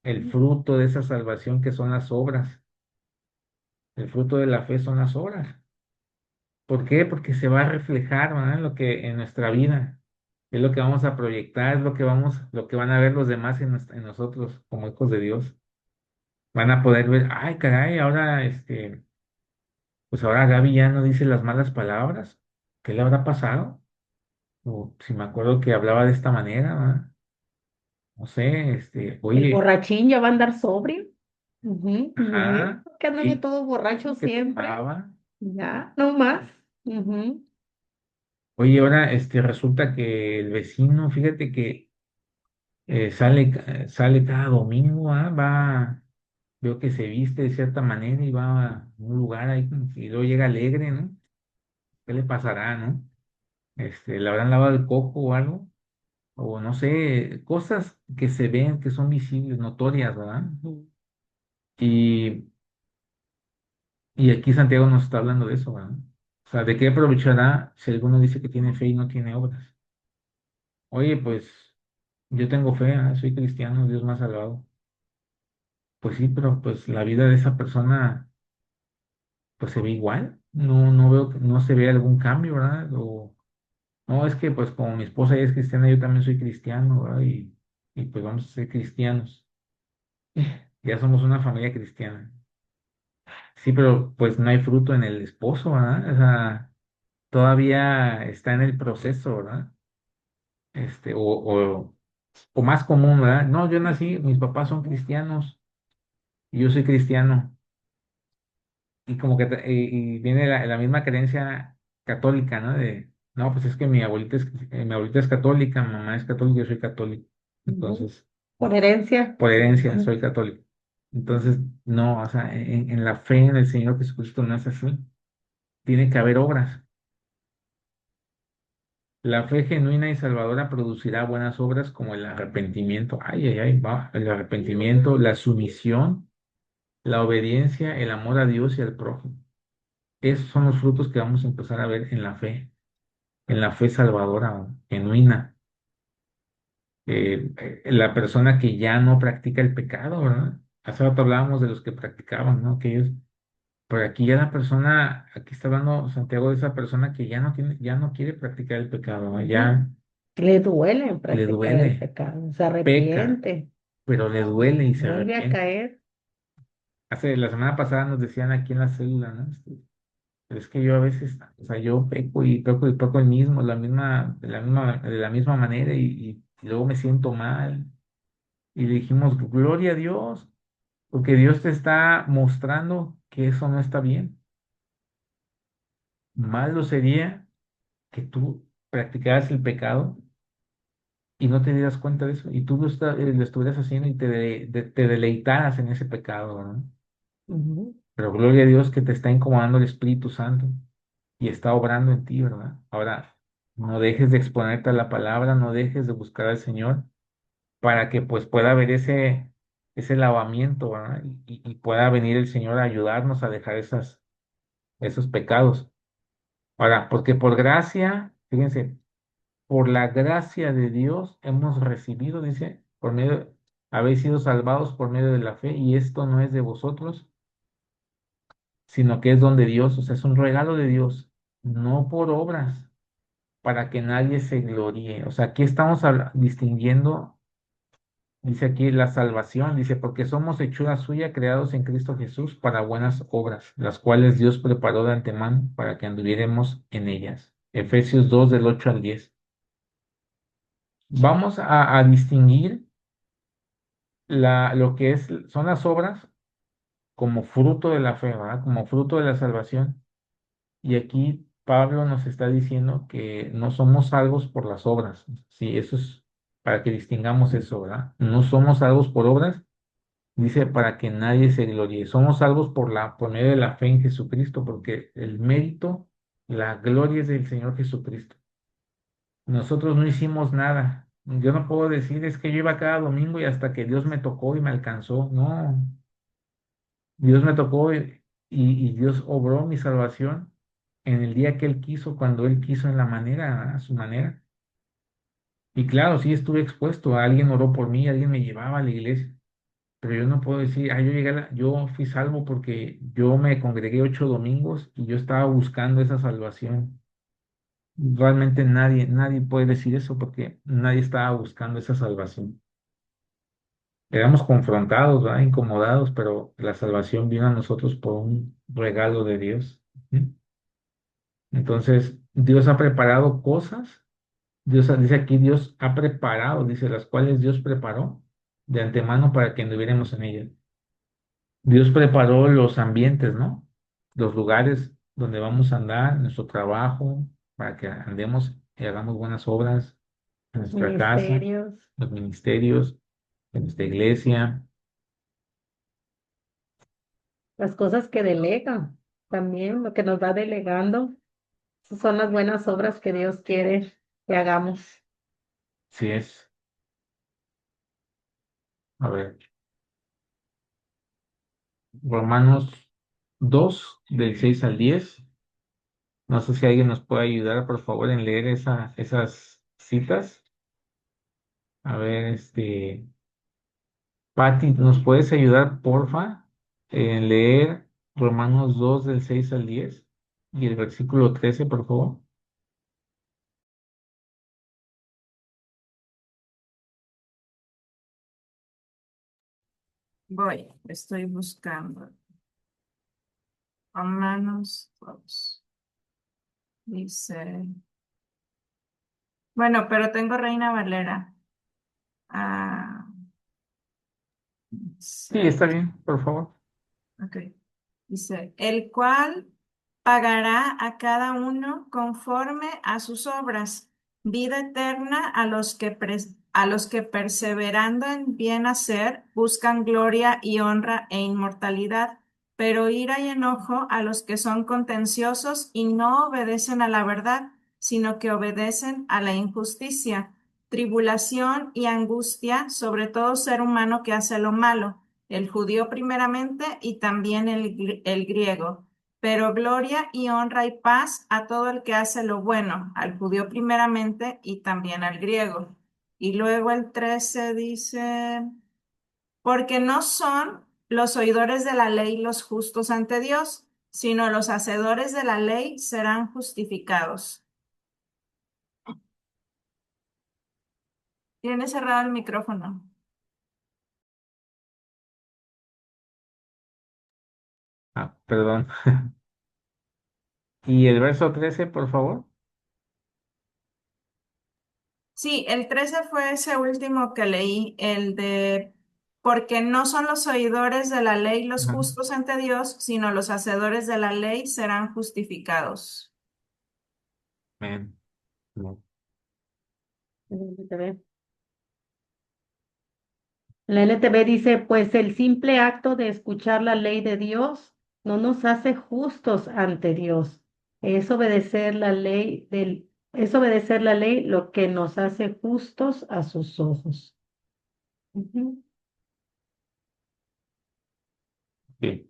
el fruto de esa salvación que son las obras. El fruto de la fe son las obras. ¿Por qué? Porque se va a reflejar, ¿verdad? En lo que en nuestra vida. Es lo que vamos a proyectar, es lo que van a ver los demás en nosotros como hijos de Dios. Van a poder ver, ay, caray, ahora pues ahora Gaby ya no dice las malas palabras. ¿Qué le habrá pasado? O si me acuerdo que hablaba de esta manera, ¿verdad? No sé, El oye, borrachín ya va a andar sobrio. Ujú. ajá, Que anda de sí, todo borracho que siempre. tomaba. Ya, no más. Ujú. Oye, ahora resulta que el vecino, fíjate que sale cada domingo, veo que se viste de cierta manera y va a un lugar ahí y luego llega alegre, ¿no? ¿Qué le pasará, no? le habrán lavado el coco o algo, o no sé, cosas que se ven, que son visibles, notorias, ¿verdad? Ujú. Y, y aquí Santiago nos está hablando de eso, ¿verdad? O sea, ¿de qué aprovechará si alguno dice que tiene fe y no tiene obras? Oye, pues yo tengo fe, soy cristiano, Dios me ha salvado. Pues sí, pero pues la vida de esa persona pues se ve igual. No, no veo, no se ve algún cambio, ¿verdad? O no, es que pues como mi esposa ella es cristiana, yo también soy cristiano, ¿verdad? Y pues vamos a ser cristianos. Ya somos una familia cristiana. Sí, pero pues no hay fruto en el esposo, ¿verdad? O sea, todavía está en el proceso, ¿verdad? O más común, ¿verdad? No, yo nací, mis papás son cristianos y yo soy cristiano. Y como que y viene la misma creencia católica, ¿no? No, pues es que mi abuelita es católica, mi mamá es católica, yo soy católico. Ujú. Entonces, Por herencia. por herencia, Ujú. soy católico. Entonces, no, o sea, en la fe en el Señor Jesucristo no es así. Tiene que haber obras. La fe genuina y salvadora producirá buenas obras como el arrepentimiento. Ay, ay, ay, va. El arrepentimiento, la sumisión, la obediencia, el amor a Dios y al prójimo. Esos son los frutos que vamos a empezar a ver en la fe salvadora, genuina. La persona que ya no practica el pecado, ¿verdad? Hace rato hablábamos de los que practicaban, ¿no? Aquellos, pero aquí ya la persona, aquí está hablando Santiago de esa persona que ya no tiene, ya no quiere practicar el pecado, ¿no? Ujú. Ya Le duele le practicar el duele, pecado, se peca, arrepiente, pero le duele y se vuelve a arrepiente. caer. La semana pasada nos decían aquí en la célula, ¿no? Pero es que yo a veces, o sea, yo peco el mismo, de la misma manera y luego me siento mal. Y le dijimos, gloria a Dios, porque Dios te está mostrando que eso no está bien. Malo sería que tú practicaras el pecado y no te dieras cuenta de eso, y tú lo estuvieras haciendo y te deleitaras en ese pecado, ¿no? Ujú. Pero gloria a Dios que te está incomodando el Espíritu Santo y está obrando en ti, ¿verdad? Ahora, no dejes de exponerte a la palabra, no dejes de buscar al Señor para que pues pueda haber ese lavamiento, ¿verdad? Y pueda venir el Señor a ayudarnos a dejar esos pecados. Ahora, porque por gracia, fíjense, por la gracia de Dios hemos recibido, dice, habéis sido salvados por medio de la fe, y esto no es de vosotros, sino que es don de Dios, o sea, es un regalo de Dios, no por obras, para que nadie se gloríe. O sea, aquí estamos distinguiendo. Dice aquí la salvación, dice, porque somos hechura suya, creados en Cristo Jesús para buenas obras, las cuales Dios preparó de antemano para que anduviéramos en ellas. Efesios 2 del 8 al 10. Vamos a distinguir lo que son las obras como fruto de la fe, ¿verdad? Como fruto de la salvación. Y aquí Pablo nos está diciendo que no somos salvos por las obras. Sí, eso es para que distingamos eso, ¿verdad? No somos salvos por obras. Dice, para que nadie se gloríe. Somos salvos por medio de la fe en Jesucristo, porque el mérito, la gloria es del Señor Jesucristo. Nosotros no hicimos nada. Yo no puedo decir, es que yo iba cada domingo y hasta que Dios me tocó y me alcanzó. No, Dios me tocó y Dios obró mi salvación en el día que Él quiso, cuando Él quiso, en la manera, a su manera. Y claro, sí estuve expuesto. Alguien oró por mí, alguien me llevaba a la iglesia. Pero yo no puedo decir, yo fui salvo porque yo me congregué 8 domingos y yo estaba buscando esa salvación. Realmente nadie puede decir eso porque nadie estaba buscando esa salvación. Éramos confrontados, ¿verdad? Incomodados, pero la salvación vino a nosotros por un regalo de Dios. ¿Sí? Entonces, Dios ha preparado cosas. Dice aquí, Dios ha preparado, dice, las cuales Dios preparó de antemano para que anduviéramos en ellas. Dios preparó los ambientes, ¿no? Los lugares donde vamos a andar, nuestro trabajo, para que andemos y hagamos buenas obras en Los nuestra casa, ministerios, los ministerios, en nuestra iglesia. las cosas que delega, también lo que nos va delegando. Esas son las buenas obras que Dios quiere que hagamos. Sí es. A ver, Romanos 2 del 6 al 10. No sé si alguien nos puede ayudar, por favor, en leer esas citas. A ver, Pati, ¿nos puedes ayudar, porfa, en leer Romanos 2 del 6 al 10 y el versículo 13, por favor? Voy, estoy buscando. Romanos 2. Dice, bueno, pero tengo Reina Valera. Ah, Sí, dice, está bien, por favor. ok. Dice, el cual pagará a cada uno conforme a sus obras, vida eterna a los que perseverando en bien hacer buscan gloria y honra e inmortalidad, pero ira y enojo a los que son contenciosos y no obedecen a la verdad, sino que obedecen a la injusticia, tribulación y angustia sobre todo ser humano que hace lo malo, el judío primeramente y también el griego, pero gloria y honra y paz a todo el que hace lo bueno, al judío primeramente y también al griego. Y luego el 13 dice, porque no son los oidores de la ley los justos ante Dios, sino los hacedores de la ley serán justificados. Tiene cerrado el micrófono. Ah, perdón. Y el verso 13, por favor. Sí, el 13 fue ese último que leí, el de, porque no son los oidores de la ley los Ajá. justos ante Dios, sino los hacedores de la ley serán justificados. Amén. No. La LTV dice, pues el simple acto de escuchar la ley de Dios no nos hace justos ante Dios. Es obedecer la ley lo que nos hace justos a sus ojos. Ujú. Sí.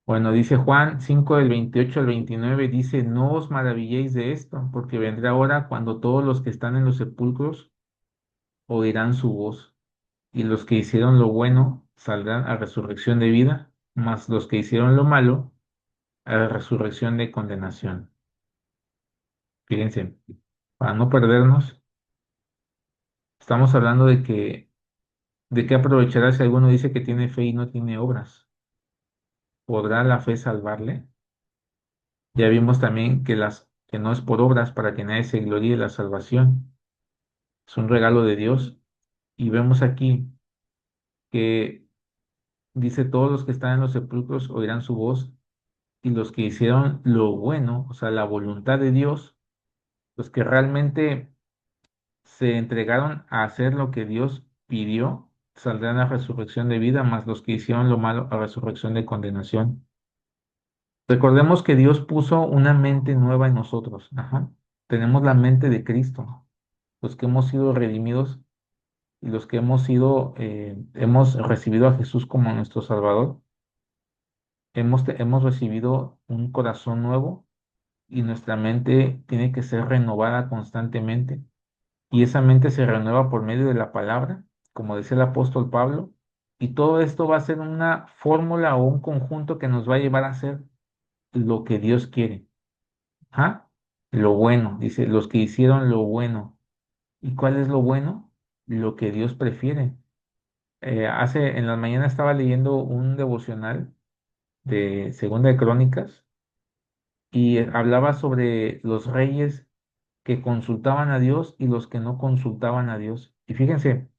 Bueno, dice Juan 5 del 28 al 29, dice, no os maravilléis de esto, porque vendrá hora cuando todos los que están en los sepulcros oirán su voz, y los que hicieron lo bueno saldrán a resurrección de vida, mas los que hicieron lo malo a la resurrección de condenación. Fíjense, para no perdernos, estamos hablando de qué aprovechará si alguno dice que tiene fe y no tiene obras. ¿Podrá la fe salvarle? Ya vimos también que no es por obras para que nadie se gloríe de la salvación. Es un regalo de Dios. Y vemos aquí que dice, todos los que están en los sepulcros oirán su voz y los que hicieron lo bueno, o sea, la voluntad de Dios, los que realmente se entregaron a hacer lo que Dios pidió, saldrán a resurrección de vida, más los que hicieron lo malo a resurrección de condenación. Recordemos que Dios puso una mente nueva en nosotros. Ajá. Tenemos la mente de Cristo, los que hemos sido redimidos y los que hemos recibido a Jesús como nuestro Salvador. Hemos recibido un corazón nuevo y nuestra mente tiene que ser renovada constantemente. Y esa mente se renueva por medio de la palabra, como decía el apóstol Pablo. Y todo esto va a ser una fórmula o un conjunto que nos va a llevar a hacer lo que Dios quiere. ¿Ah? Lo bueno, dice, los que hicieron lo bueno. ¿Y cuál es lo bueno? Lo que Dios prefiere. En la mañana estaba leyendo un devocional de Segunda de Crónicas y hablaba sobre los reyes que consultaban a Dios y los que no consultaban a Dios. Y fíjense,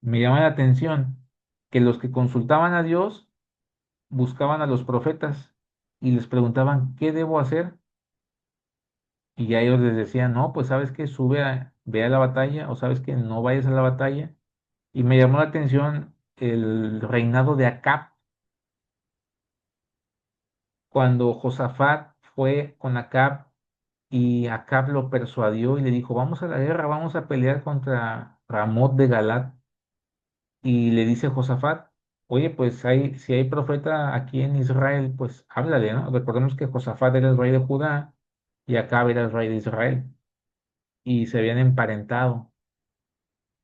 me llama la atención que los que consultaban a Dios buscaban a los profetas y les preguntaban, ¿qué debo hacer? Y ya ellos les decían, no, pues sabes que ve a la batalla o sabes que no vayas a la batalla. Y me llamó la atención el reinado de Acab, cuando Josafat fue con Acab y Acab lo persuadió y le dijo, vamos a la guerra, vamos a pelear contra Ramot de Galat. Y le dice Josafat, oye, pues si hay profeta aquí en Israel, pues háblale, ¿no? Recordemos que Josafat era el rey de Judá y Acab era el rey de Israel y se habían emparentado.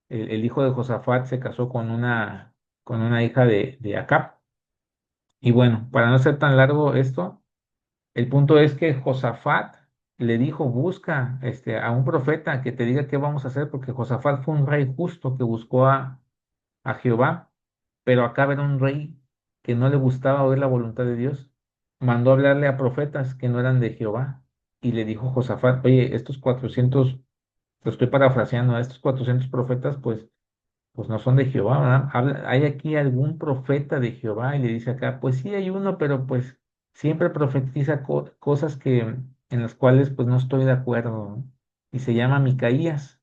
El hijo de Josafat se casó con una hija de Acab. Y bueno, para no ser tan largo esto, el punto es que Josafat le dijo, busca a un profeta que te diga qué vamos a hacer, porque Josafat fue un rey justo que buscó a Jehová, pero Acab era un rey que no le gustaba oír la voluntad de Dios. Mandó a hablarle a profetas que no eran de Jehová y le dijo Josafat, oye, estos 400, lo estoy parafraseando, a estos 400 profetas, pues no son de Jehová, ¿verdad? ¿Hay aquí algún profeta de Jehová? Y le dice acá, pues sí hay uno, pero pues siempre profetiza cosas en las cuales pues no estoy de acuerdo, ¿no? Y se llama Micaías.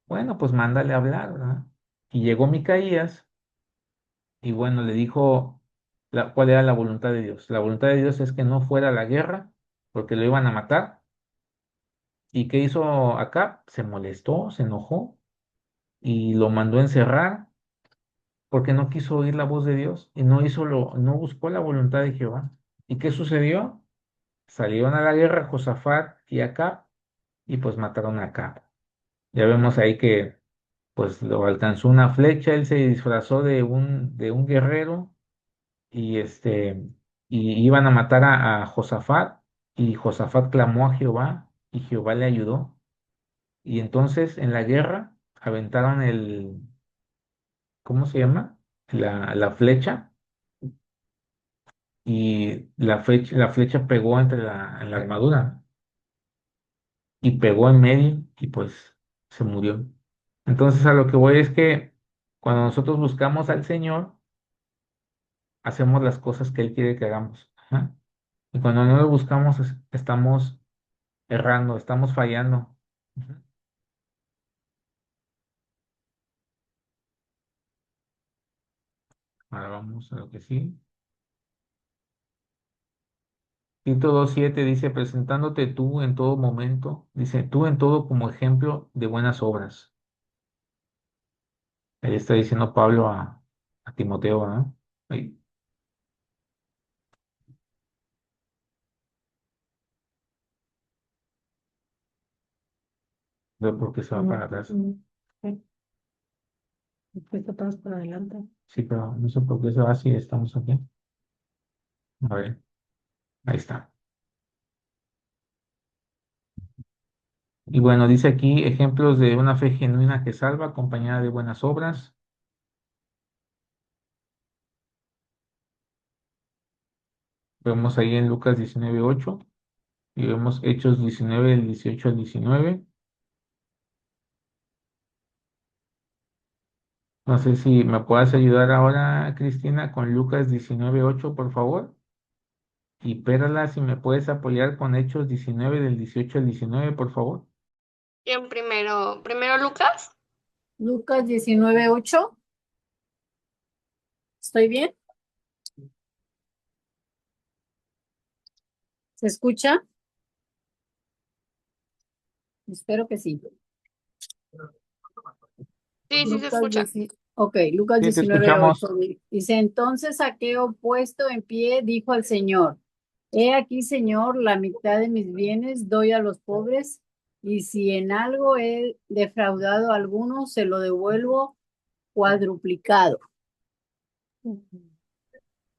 Bueno, pues mándale a hablar, ¿verdad? Y llegó Micaías y bueno, le dijo cuál era la voluntad de Dios. La voluntad de Dios es que no fuera a la guerra porque lo iban a matar. ¿Y qué hizo acá? Se molestó, se enojó y lo mandó a encerrar porque no quiso oír la voz de Dios y no buscó la voluntad de Jehová. ¿Y qué sucedió? Salieron a la guerra Josafat y Acab y pues mataron a Acab. Ya vemos ahí que pues lo alcanzó una flecha, él se disfrazó de un guerrero y y iban a matar a Josafat y Josafat clamó a Jehová y Jehová le ayudó. Y entonces en la guerra aventaron ¿cómo se llama? La flecha y la flecha pegó en la armadura y pegó en medio y pues se murió. Entonces a lo que voy es que cuando nosotros buscamos al Señor, hacemos las cosas que Él quiere que hagamos. Ajá. Y cuando no lo buscamos, estamos errando, estamos fallando. Ujú. Ahora vamos a lo que sí. Tito 2:7 dice, presentándote tú en todo momento, dice, tú en todo como ejemplo de buenas obras. Ahí está diciendo Pablo a Timoteo, ¿no? Ahí, veo por qué se va para atrás. Sí, después todos para adelante. Sí, pero no sé por qué se va así, estamos aquí. A ver, ahí está. Y bueno, dice aquí ejemplos de una fe genuina que salva, acompañada de buenas obras. Vemos ahí en Lucas 19:8 y vemos Hechos 19, del 18 al 19. No sé si me puedas ayudar ahora, Cristina, con Lucas 19:8, por favor. Y Pérala, si me puedes apoyar con Hechos 19, del 18 al 19, por favor. ¿Quién primero? ¿Primero Lucas? Lucas 19:8. ¿Estoy bien? ¿Se escucha? Espero que sí. Sí, sí se Lucas escucha. Lucas Sí, te 19:8 escuchamos. dice, entonces Saqueo puesto en pie dijo al Señor, he aquí, Señor, la mitad de mis bienes doy a los pobres, y si en algo he defraudado a alguno, se lo devuelvo cuadruplicado.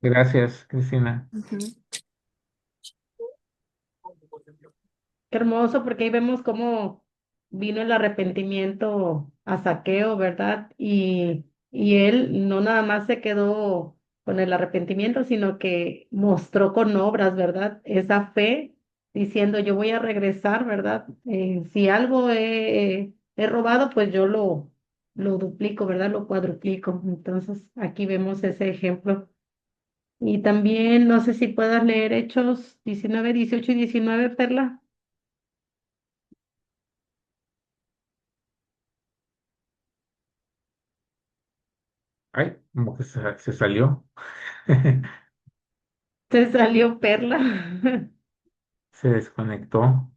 Gracias, Cristina. Ujú. Qué hermoso, porque ahí vemos cómo vino el arrepentimiento a Zaqueo, ¿verdad? Y él no nada más se quedó con el arrepentimiento, sino que mostró con obras, ¿verdad? Esa fe, diciendo, yo voy a regresar, ¿verdad? Si algo he robado, pues yo lo duplico, ¿verdad? Lo cuadruplico. Entonces, aquí vemos ese ejemplo. Y también, no sé si puedas leer Hechos 19, 18 y 19, Perla. como que se salió. Se salió Perla. Se desconectó.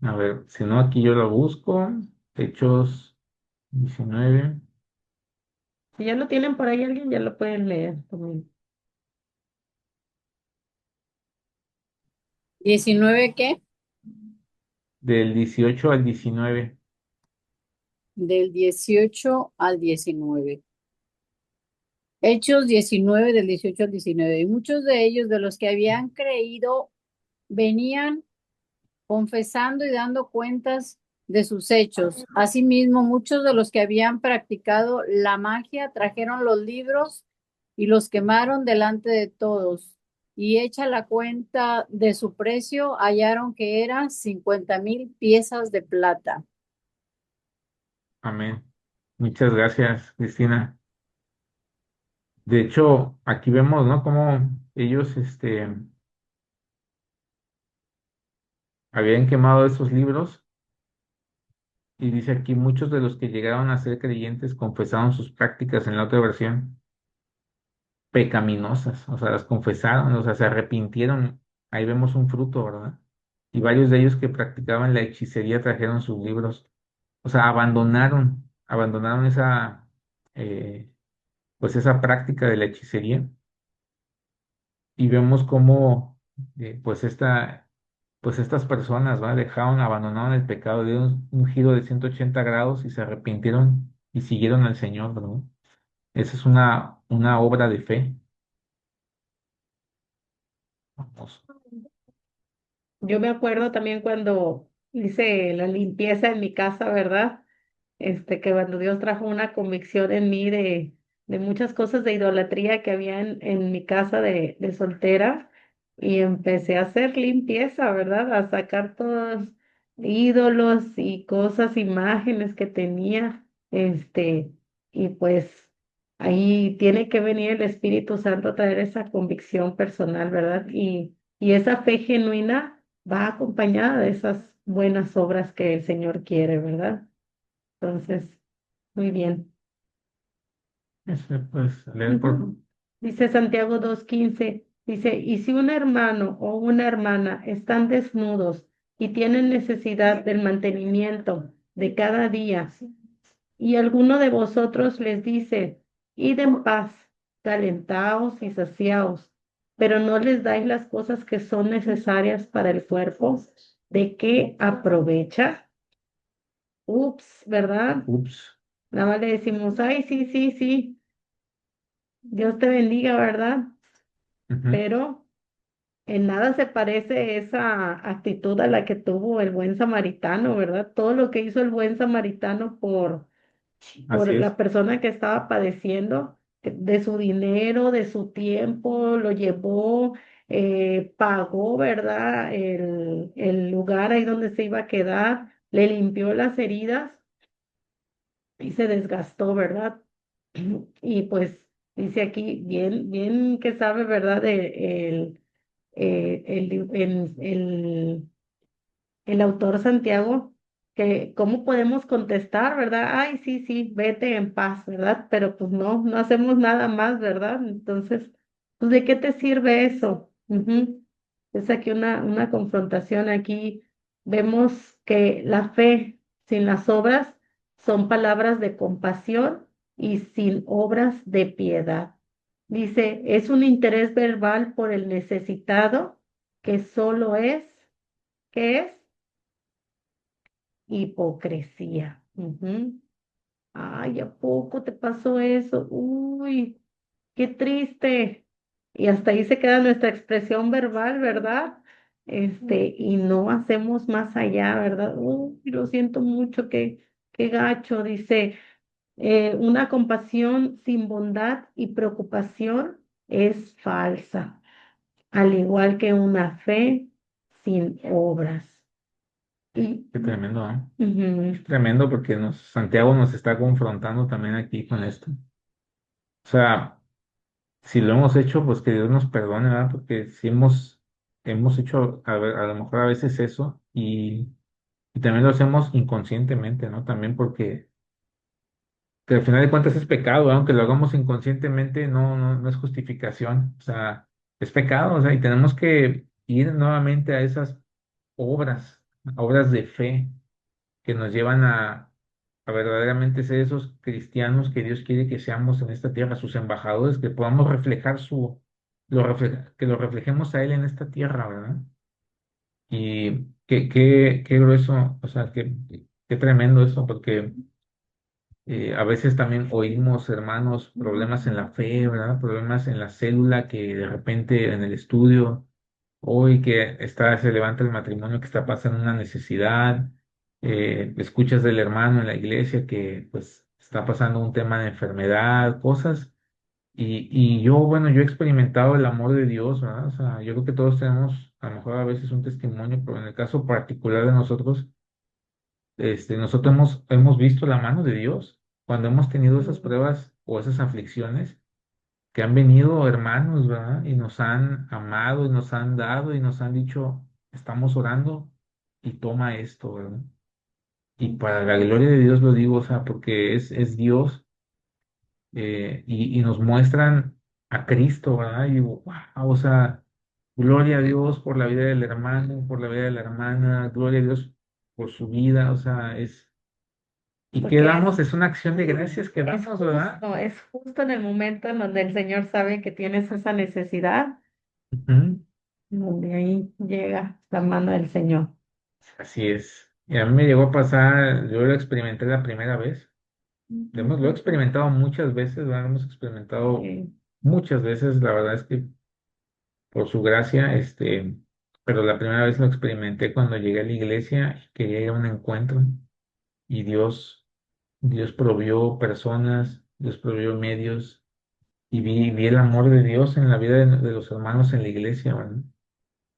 A ver, si no, aquí yo lo busco. Hechos 19. Si ya lo tienen por ahí alguien, ya lo pueden leer también. 19, ¿qué? Del 18 al 19. Del 18 al 19. Hechos 19 del 18 al 19. Y muchos de ellos, de los que habían creído, venían confesando y dando cuentas de sus hechos. Asimismo, muchos de los que habían practicado la magia trajeron los libros y los quemaron delante de todos. Y hecha la cuenta de su precio, hallaron que eran 50,000 piezas de plata. Amén. Muchas gracias, Cristina. De hecho, aquí vemos, ¿no? Cómo ellos, habían quemado esos libros y dice aquí, muchos de los que llegaron a ser creyentes confesaron sus prácticas en la otra versión pecaminosas, o sea, las confesaron, o sea, se arrepintieron. Ahí vemos un fruto, ¿verdad? Y varios de ellos que practicaban la hechicería trajeron sus libros, o sea, abandonaron esa, pues esa práctica de la hechicería y vemos cómo, pues estas personas, ¿va? Abandonaron el pecado, dieron un giro de 180 grados y se arrepintieron y siguieron al Señor, ¿verdad? Esa es una obra de fe. Vamos. Yo me acuerdo también cuando hice la limpieza en mi casa, ¿verdad? Que cuando Dios trajo una convicción en mí de muchas cosas de idolatría que había en mi casa de soltera y empecé a hacer limpieza, ¿verdad? A sacar todos ídolos y cosas, imágenes que tenía, y pues ahí tiene que venir el Espíritu Santo a traer esa convicción personal, ¿verdad? Y esa fe genuina va acompañada de esas buenas obras que el Señor quiere, ¿verdad? Entonces, muy bien. Pues, leer por... Ujú. Dice Santiago 2:15, dice, y si un hermano o una hermana están desnudos y tienen necesidad del mantenimiento de cada día, y alguno de vosotros les dice, id en paz, calentaos y saciaos, pero no les dais las cosas que son necesarias para el cuerpo, ¿de qué aprovecha? Ups, ¿verdad? Ups. Nada más le decimos, ay, sí, sí, sí, Dios te bendiga, ¿verdad? Ujú. Pero en nada se parece esa actitud a la que tuvo el buen samaritano, ¿verdad? Todo lo que hizo el buen samaritano por Así es. la persona que estaba padeciendo, de su dinero, de su tiempo, lo llevó, pagó, ¿verdad? El lugar ahí donde se iba a quedar, le limpió las heridas y se desgastó, ¿verdad? Y pues dice aquí, bien, bien que sabe, ¿verdad? El autor Santiago, que cómo podemos contestar, ¿verdad? Ay, sí, sí, vete en paz, ¿verdad? Pero pues no, no hacemos nada más, ¿verdad? Entonces, pues ¿de qué te sirve eso? Ujú. Es aquí una confrontación. Aquí vemos que la fe sin las obras son palabras de compasión y sin obras de piedad. Dice, es un interés verbal por el necesitado que solo es, ¿qué es? Hipocresía. Ujú. Ay, ¿a poco te pasó eso? Uy, qué triste. Y hasta ahí se queda nuestra expresión verbal, ¿verdad? Y no hacemos más allá, ¿verdad? Uy, lo siento mucho, qué gacho. Dice, una compasión sin bondad y preocupación es falsa, al igual que una fe sin obras. Y, Qué tremendo, ¿no? ujú. Tremendo porque Santiago nos está confrontando también aquí con esto. O sea, si lo hemos hecho, pues que Dios nos perdone, ¿verdad? Porque si hemos hecho a lo mejor a veces eso y también lo hacemos inconscientemente, ¿no? También porque que al final de cuentas es pecado, aunque lo hagamos inconscientemente, no es justificación, o sea, es pecado, o sea, y tenemos que ir nuevamente a esas obras, obras de fe que nos llevan a verdaderamente ser esos cristianos que Dios quiere que seamos en esta tierra, sus embajadores, que podamos reflejar que lo reflejemos a Él en esta tierra, ¿verdad? Y qué grueso, o sea, qué tremendo eso, porque a veces también oímos, hermanos, problemas en la fe, ¿verdad? Problemas en la célula que de repente en el estudio, hoy que se levanta el matrimonio que está pasando una necesidad, escuchas del hermano en la iglesia que pues está pasando un tema de enfermedad, cosas. Y yo, bueno, yo he experimentado el amor de Dios, ¿verdad? O sea, yo creo que todos tenemos a lo mejor a veces un testimonio, pero en el caso particular de nosotros, nosotros hemos visto la mano de Dios cuando hemos tenido esas pruebas o esas aflicciones que han venido hermanos, ¿verdad? Y nos han amado y nos han dado y nos han dicho, estamos orando y toma esto, ¿verdad? Y para la gloria de Dios lo digo, o sea, porque es Dios y nos muestran a Cristo, ¿verdad? Y digo, wow, o sea, gloria a Dios por la vida del hermano, por la vida de la hermana, gloria a Dios por su vida, o sea, ¿y qué Porque damos? Es una acción de gracias que damos, ¿verdad? es justo en el momento en donde el Señor sabe que tienes esa necesidad, Ujú. donde ahí llega la mano del Señor. Así es. Y a mí me llegó a pasar, yo lo experimenté la primera vez. Lo he experimentado muchas veces, ¿verdad? Lo hemos experimentado Sí. muchas veces, la verdad es que por su gracia, pero la primera vez lo experimenté cuando llegué a la iglesia y quería ir a un encuentro y Dios provió personas, Dios provió medios y vi el amor de Dios en la vida de los hermanos en la iglesia, ¿verdad?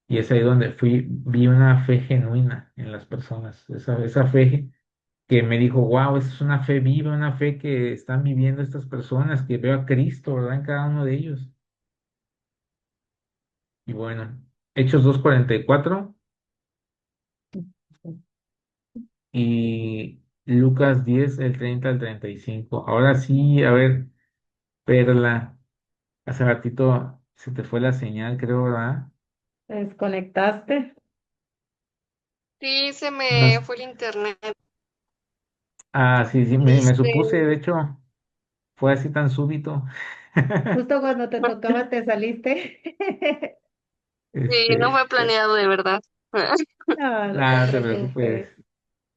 Y es ahí donde vi una fe genuina en las personas, esa fe que me dijo, wow, esa es una fe viva, una fe que están viviendo estas personas, que veo a Cristo, ¿verdad? En cada uno de ellos. Y bueno, Hechos 2:44 y Lucas 10 el 30 al 35. Ahora sí, a ver, Perla, hace ratito se te fue la señal, creo, ¿verdad? ¿Te desconectaste? Sí, se me Nos- fue el internet. sí, sí, me Dice, supuse, de hecho, fue así tan súbito. Justo cuando te tocaba te saliste. sí, no Este, fue planeado de verdad. No, no te nada, no te preocupes. preocupes.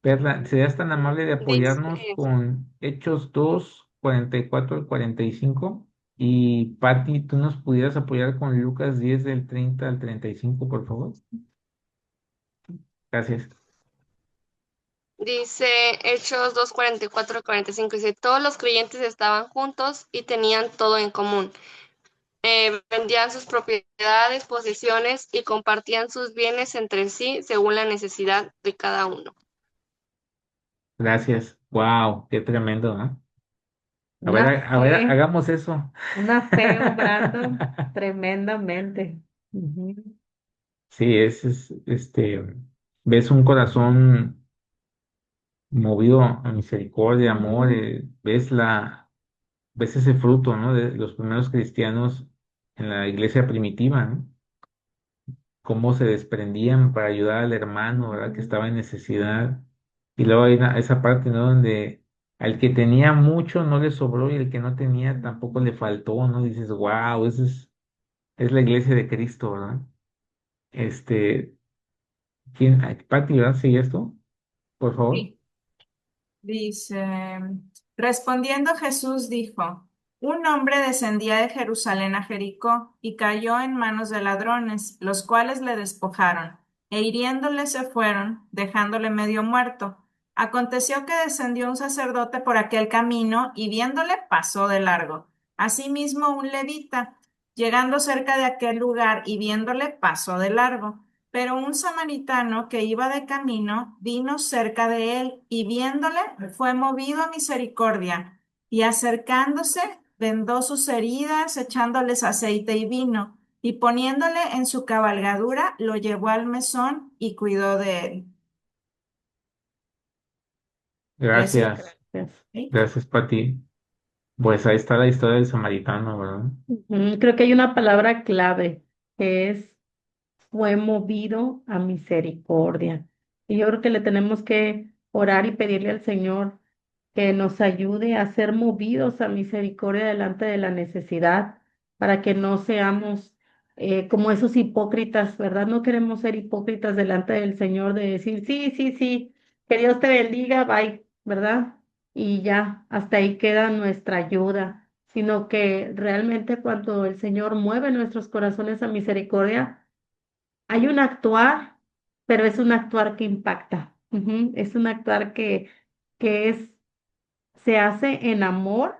Perla, ¿serías tan amable de Dice, apoyarnos con Hechos 2:44 al 45? Y Patti, ¿tú nos pudieras apoyar con Lucas 10 del 30 al 35, por favor? Gracias. dice Hechos 2:44 al 45. Dice, todos los creyentes estaban juntos y tenían todo en común. Vendían sus propiedades, posesiones y compartían sus bienes entre sí según la necesidad de cada uno. Gracias. Wow, qué tremendo, ¿no? Una A ver, fe, hagamos eso. una fe obrando tremendamente. Ujú. Sí, ves un corazón movido a misericordia, amor, Ujú. ves ese fruto, ¿no? De los primeros cristianos en la iglesia primitiva, ¿no? Cómo se desprendían para ayudar al hermano, ¿verdad? Que estaba en necesidad. Y luego hay esa parte, ¿no? Donde al que tenía mucho no le sobró y el que no tenía tampoco le faltó, ¿no? Dices, wow, es la iglesia de Cristo, ¿verdad? Este, Pati, ¿verdad? ¿Sí esto? Por favor. Sí. Dice, respondiendo Jesús dijo, un hombre descendía de Jerusalén a Jericó y cayó en manos de ladrones, los cuales le despojaron, e hiriéndole se fueron, dejándole medio muerto. Aconteció que descendió un sacerdote por aquel camino y viéndole pasó de largo. Asimismo un levita, llegando cerca de aquel lugar y viéndole pasó de largo. Pero un samaritano que iba de camino vino cerca de él y viéndole fue movido a misericordia y acercándose vendó sus heridas echándoles aceite y vino y poniéndole en su cabalgadura lo llevó al mesón y cuidó de él. Ese, Gracias. Gracias. Gracias, Pati. Pues ahí está la historia del samaritano, ¿verdad? Creo que hay una palabra clave que es fue movido a misericordia. Y yo creo que le tenemos que orar y pedirle al Señor que nos ayude a ser movidos a misericordia delante de la necesidad, para que no seamos como esos hipócritas, ¿verdad? No queremos ser hipócritas delante del Señor de decir, sí, sí, sí, que Dios te bendiga, bye, ¿verdad? Y ya, hasta ahí queda nuestra ayuda, sino que realmente cuando el Señor mueve nuestros corazones a misericordia, hay un actuar, pero es un actuar que impacta. Es un actuar que se hace en amor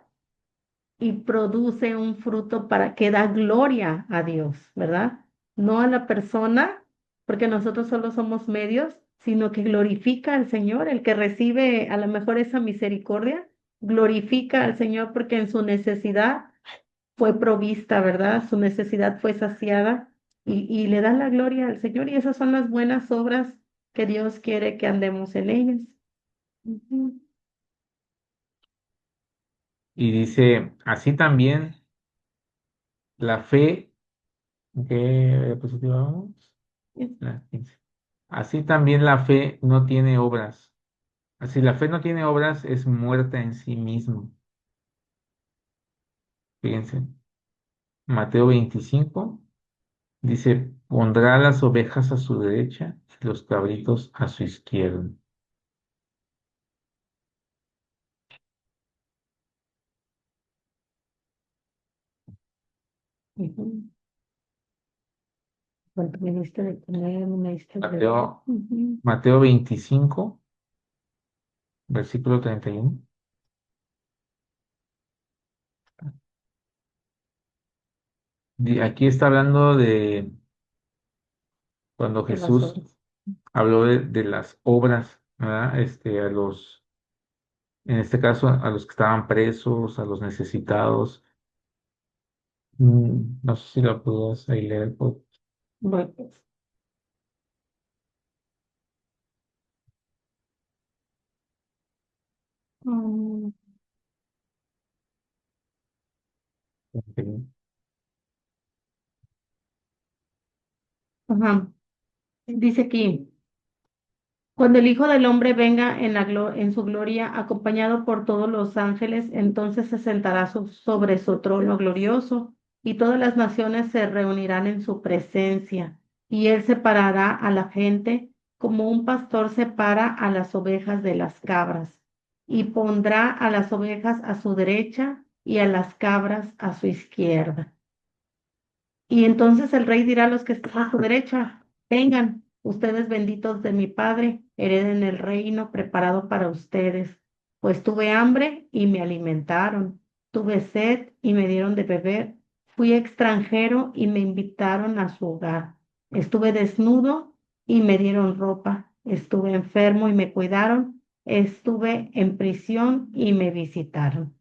y produce un fruto para que da gloria a Dios, ¿verdad? No a la persona, porque nosotros solo somos medios, sino que glorifica al Señor, el que recibe a lo mejor esa misericordia, glorifica al Señor porque en su necesidad fue provista, ¿verdad? Su necesidad fue saciada y le da la gloria al Señor y esas son las buenas obras que Dios quiere que andemos en ellas. Ujú. Y dice, así también la fe, ¿qué diapositiva vamos? La 15. Así también la fe no tiene obras. Así la fe no tiene obras, es muerta en sí mismo. Fíjense, Mateo 25 dice, pondrá las ovejas a su derecha y los cabritos a su izquierda. Ujú. ¿Cuánto me diste de comer? Me diste de beber. Mateo, Ujú. Mateo 25, versículo 31. Aquí está hablando de cuando De las Jesús obras. habló de las obras, ¿verdad? En este caso, a los que estaban presos, a los necesitados. No sé si lo puedes ahí leer. Bueno, pues, mm, ajá. Dice aquí. Cuando el Hijo del Hombre venga en su gloria, acompañado por todos los ángeles, entonces se sentará sobre su trono glorioso, y todas las naciones se reunirán en su presencia, y él separará a la gente como un pastor separa a las ovejas de las cabras, y pondrá a las ovejas a su derecha y a las cabras a su izquierda. Y entonces el rey dirá a los que están a su derecha, vengan, ustedes benditos de mi Padre, hereden el reino preparado para ustedes, pues tuve hambre y me alimentaron, tuve sed y me dieron de beber, fui extranjero y me invitaron a su hogar, estuve desnudo y me dieron ropa, estuve enfermo y me cuidaron, estuve en prisión y me visitaron.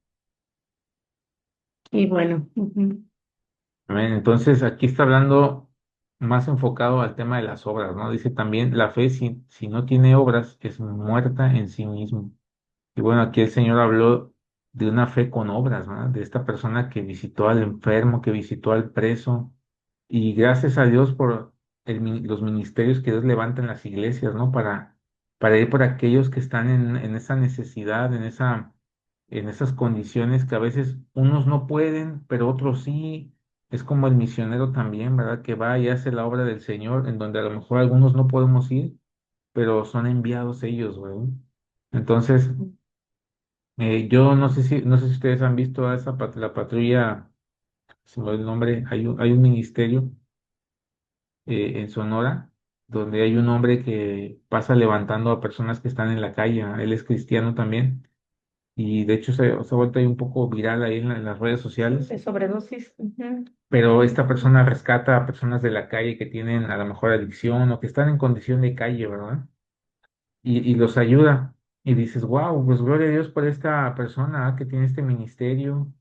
Y bueno, Amén. Entonces, aquí está hablando más enfocado al tema de las obras, ¿no? Dice también, la fe, si no tiene obras, es muerta en sí mismo. Y bueno, aquí el Señor habló de una fe con obras, ¿no? De esta persona que visitó al enfermo, que visitó al preso. Y gracias a Dios por los ministerios que Dios levanta en las iglesias, ¿no? Para ir por aquellos que están en esa necesidad, en esas condiciones que a veces unos no pueden, pero otros sí. Es como el misionero también, ¿verdad? Que va y hace la obra del Señor, en donde a lo mejor algunos no podemos ir, pero son enviados ellos, güey. Entonces, yo no sé si ustedes han visto a la patrulla, se me olvidó el nombre, hay un ministerio en Sonora, donde hay un hombre que pasa levantando a personas que están en la calle, ¿no? Él es cristiano también, y de hecho se ha vuelto ahí un poco viral ahí en las redes sociales, de sobredosis. Ujú. pero esta persona rescata a personas de la calle que tienen a lo mejor adicción o que están en condición de calle, ¿verdad? Y los ayuda. Y dices, wow, pues gloria a Dios por esta persona que tiene este ministerio.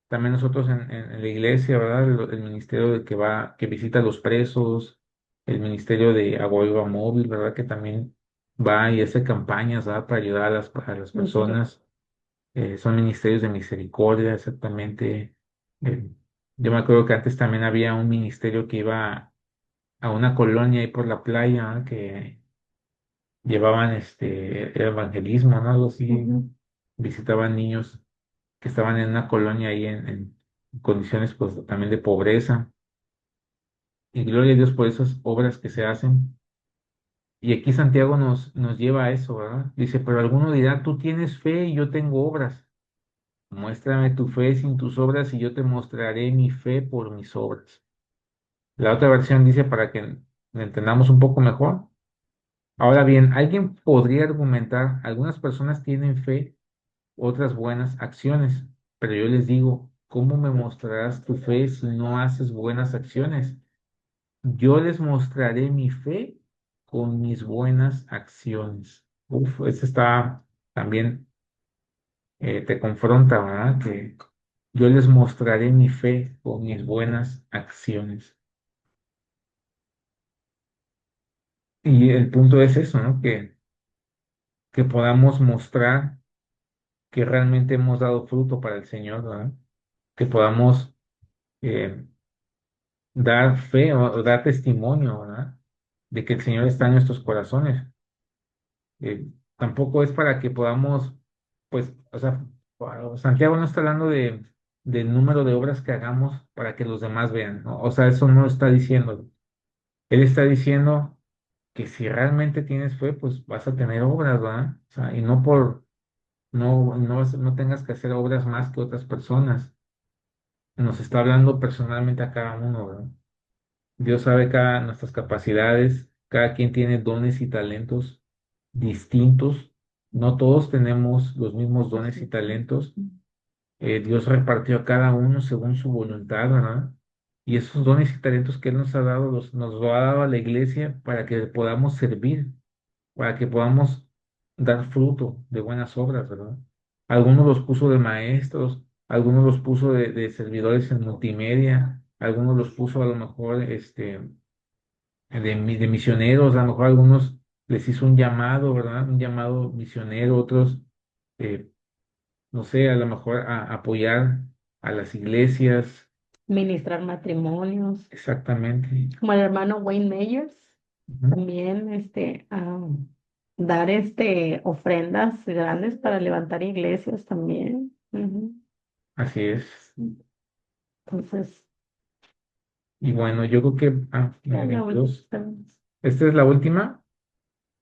También nosotros en la iglesia, ¿verdad? El ministerio que visita a los presos, el ministerio de Agua Viva Móvil, ¿verdad? Que también va y hace campañas, ¿verdad? Para ayudar a las Ujú. personas. son ministerios de misericordia, exactamente. Eh, yo me acuerdo que antes también había un ministerio que iba a una colonia ahí por la playa, ¿no? Que llevaban evangelismo, ¿no? Algo así, Ujú. visitaban niños que estaban en una colonia ahí en condiciones pues también de pobreza. Y gloria a Dios por esas obras que se hacen. Y aquí Santiago nos lleva a eso, ¿verdad? Dice, pero alguno dirá, tú tienes fe y yo tengo obras. Muéstrame tu fe sin tus obras y yo te mostraré mi fe por mis obras. La otra versión dice para que lo entendamos un poco mejor. Ahora bien, alguien podría argumentar, algunas personas tienen fe, otras buenas acciones, pero yo les digo, ¿cómo me mostrarás tu fe si no haces buenas acciones? Yo les mostraré mi fe con mis buenas acciones. Uf, eso está también, te confronta, ¿verdad? Que yo les mostraré mi fe con mis buenas acciones. Y el punto es eso, ¿no? Que podamos mostrar que realmente hemos dado fruto para el Señor, ¿verdad? Que podamos eh, dar fe o dar testimonio, ¿verdad? De que el Señor está en nuestros corazones. Tampoco es para que podamos, pues, o sea, Santiago no está hablando del número de obras que hagamos para que los demás vean, ¿no? O sea, eso no está diciendo. Él está diciendo que si realmente tienes fe, pues vas a tener obras, ¿verdad? O sea, y no tengas que hacer obras más que otras personas. Nos está hablando personalmente a cada uno, ¿verdad? Dios sabe cada nuestras capacidades, cada quien tiene dones y talentos distintos. No todos tenemos los mismos dones y talentos. Dios repartió a cada uno según su voluntad, ¿verdad? Y esos dones y talentos que Él nos ha dado, nos lo ha dado a la iglesia para que podamos servir, para que podamos dar fruto de buenas obras, ¿verdad? Algunos los puso de maestros, algunos los puso de servidores en multimedia, algunos los puso a lo mejor de misioneros, a lo mejor algunos les hizo un llamado, ¿verdad? Un llamado misionero, otros, eh, no sé, a lo mejor a apoyar a las iglesias, Ministrar matrimonios, exactamente. como el hermano Wayne Myers, Ujú. también dar ofrendas grandes para levantar iglesias también. Ujú. Así es. Entonces, Y bueno, yo creo que, ya la 22. última. Esta es la última.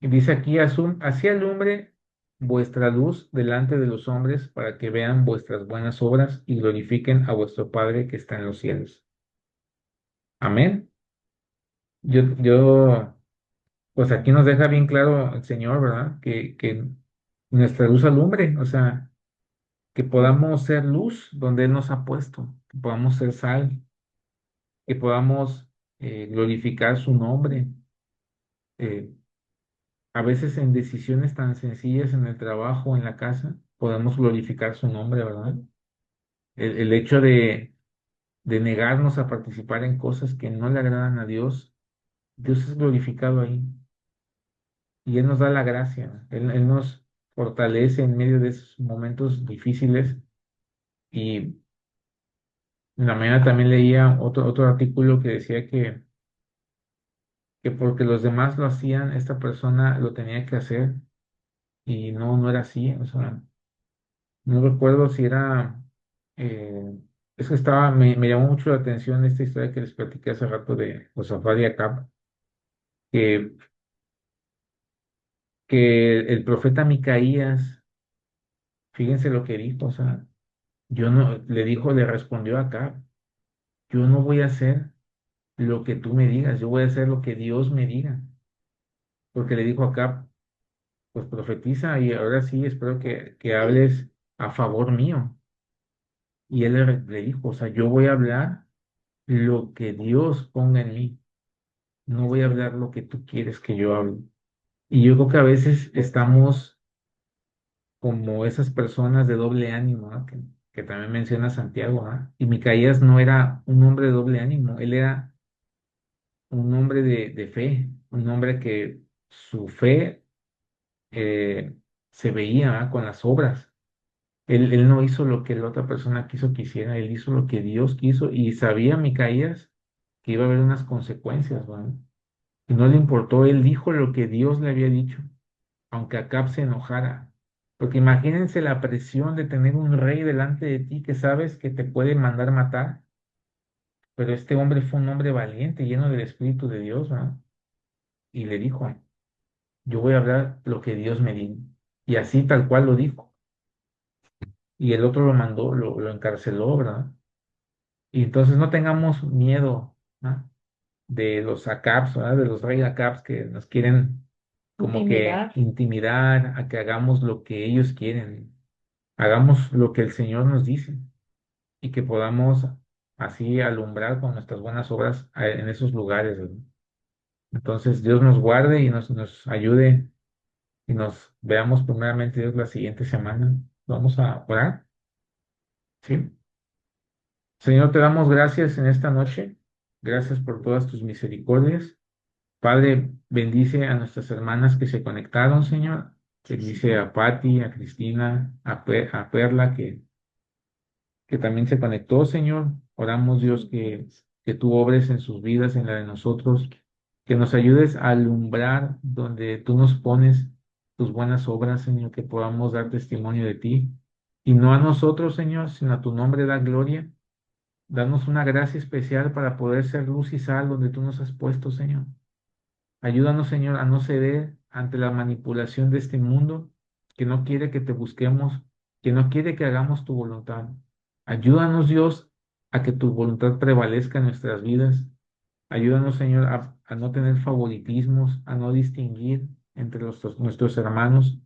Y dice aquí, así alumbre vuestra luz delante de los hombres para que vean vuestras buenas obras y glorifiquen a vuestro Padre que está en los cielos. Amén. Yo, pues aquí nos deja bien claro el Señor, ¿verdad? Que nuestra luz alumbre, o sea, que podamos ser luz donde Él nos ha puesto, que podamos ser sal, que podamos glorificar su nombre. Eh, a veces en decisiones tan sencillas en el trabajo, en la casa, podemos glorificar su nombre, ¿verdad? El hecho de negarnos a participar en cosas que no le agradan a Dios, Dios es glorificado ahí. Y Él nos da la gracia, Él nos fortalece en medio de esos momentos difíciles. Y en la mañana también leía otro artículo que decía que porque los demás lo hacían, esta persona lo tenía que hacer y no era así. O sea, no recuerdo si era, eh, es que me llamó mucho la atención esta historia que les platiqué hace rato de Josafat y Acab, que, que el profeta Micaías, fíjense lo que dijo, o sea, yo no, le respondió a Acab, yo no voy a hacer lo que tú me digas, yo voy a hacer lo que Dios me diga, porque le dijo a Acab, pues profetiza y ahora sí espero que hables a favor mío. Y él le dijo, o sea, yo voy a hablar lo que Dios ponga en mí, no voy a hablar lo que tú quieres que yo hable. Y yo creo que a veces estamos como esas personas de doble ánimo, ¿no? Que también menciona Santiago, ¿ah? Y Micaías no era un hombre de doble ánimo, él era un hombre de fe, un hombre que su fe se veía, ¿ah? Con las obras. Él no hizo lo que la otra persona quiso que hiciera, él hizo lo que Dios quiso y sabía Micaías que iba a haber unas consecuencias, ¿verdad? Y no le importó, él dijo lo que Dios le había dicho, aunque Acab se enojara. Porque imagínense la presión de tener un rey delante de ti que sabes que te puede mandar matar, pero este hombre fue un hombre valiente, lleno del Espíritu de Dios, ¿verdad? Y le dijo, yo voy a hablar lo que Dios me diga. Y así tal cual lo dijo. Y el otro lo mandó, lo encarceló, ¿verdad? Y entonces no tengamos miedo, ¿no? De los Acabs, ¿verdad? De los rey Acabs que nos quieren como que Intimidar. intimidar a que hagamos lo que ellos quieren. Hagamos lo que el Señor nos dice y que podamos así alumbrar con nuestras buenas obras en esos lugares, ¿verdad? Entonces Dios nos guarde y nos ayude y nos veamos primeramente Dios la siguiente semana. Vamos a orar, ¿sí? Señor, te damos gracias en esta noche. Gracias por todas tus misericordias. Padre, bendice a nuestras hermanas que se conectaron, Señor. Bendice a Patti, a Cristina, a Perla, que también se conectó, Señor. Oramos, Dios, que tú obres en sus vidas, en la de nosotros, que nos ayudes a alumbrar donde tú nos pones tus buenas obras, Señor, que podamos dar testimonio de ti. Y no a nosotros, Señor, sino a tu nombre da gloria. Danos una gracia especial para poder ser luz y sal donde tú nos has puesto, Señor. Ayúdanos, Señor, a no ceder ante la manipulación de este mundo que no quiere que te busquemos, que no quiere que hagamos tu voluntad. Ayúdanos, Dios, a que tu voluntad prevalezca en nuestras vidas. Ayúdanos, Señor, a no tener favoritismos, a no distinguir entre nuestros hermanos.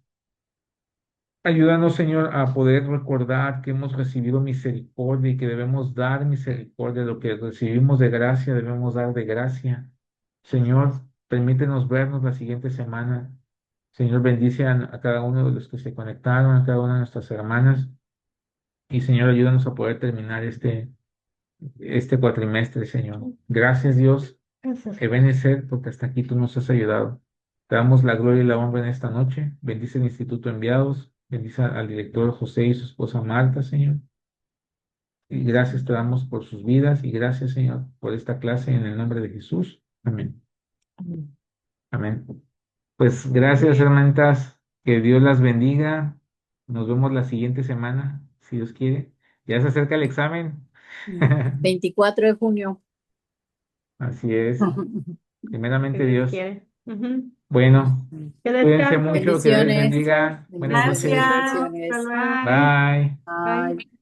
Ayúdanos, Señor, a poder recordar que hemos recibido misericordia y que debemos dar misericordia. Lo que recibimos de gracia, debemos dar de gracia. Señor, permítenos vernos la siguiente semana. Señor, bendice a cada uno de los que se conectaron, a cada una de nuestras hermanas. Y Señor, ayúdanos a poder terminar este cuatrimestre, Señor. Gracias, Dios. Gracias. Ebenezer, porque hasta aquí tú nos has ayudado. Te damos la gloria y la honra en esta noche. Bendice el Instituto Enviados. Bendice al director José y su esposa Marta, Señor. Y gracias te damos por sus vidas y gracias, Señor, por esta clase en el nombre de Jesús. Amén. Amén. Amén. Pues gracias, hermanitas. Que Dios las bendiga. Nos vemos la siguiente semana, si Dios quiere. Ya se acerca el examen. 24 de junio. Así es. Si Primeramente Dios Dios. quiere. Ujú. Bueno, Que cuídense descansen. mucho, que Dios les Bendiciones. bendiga. Buenas Gracias. noches. Bendiciones. Hasta luego. Bye. Bye. Bye.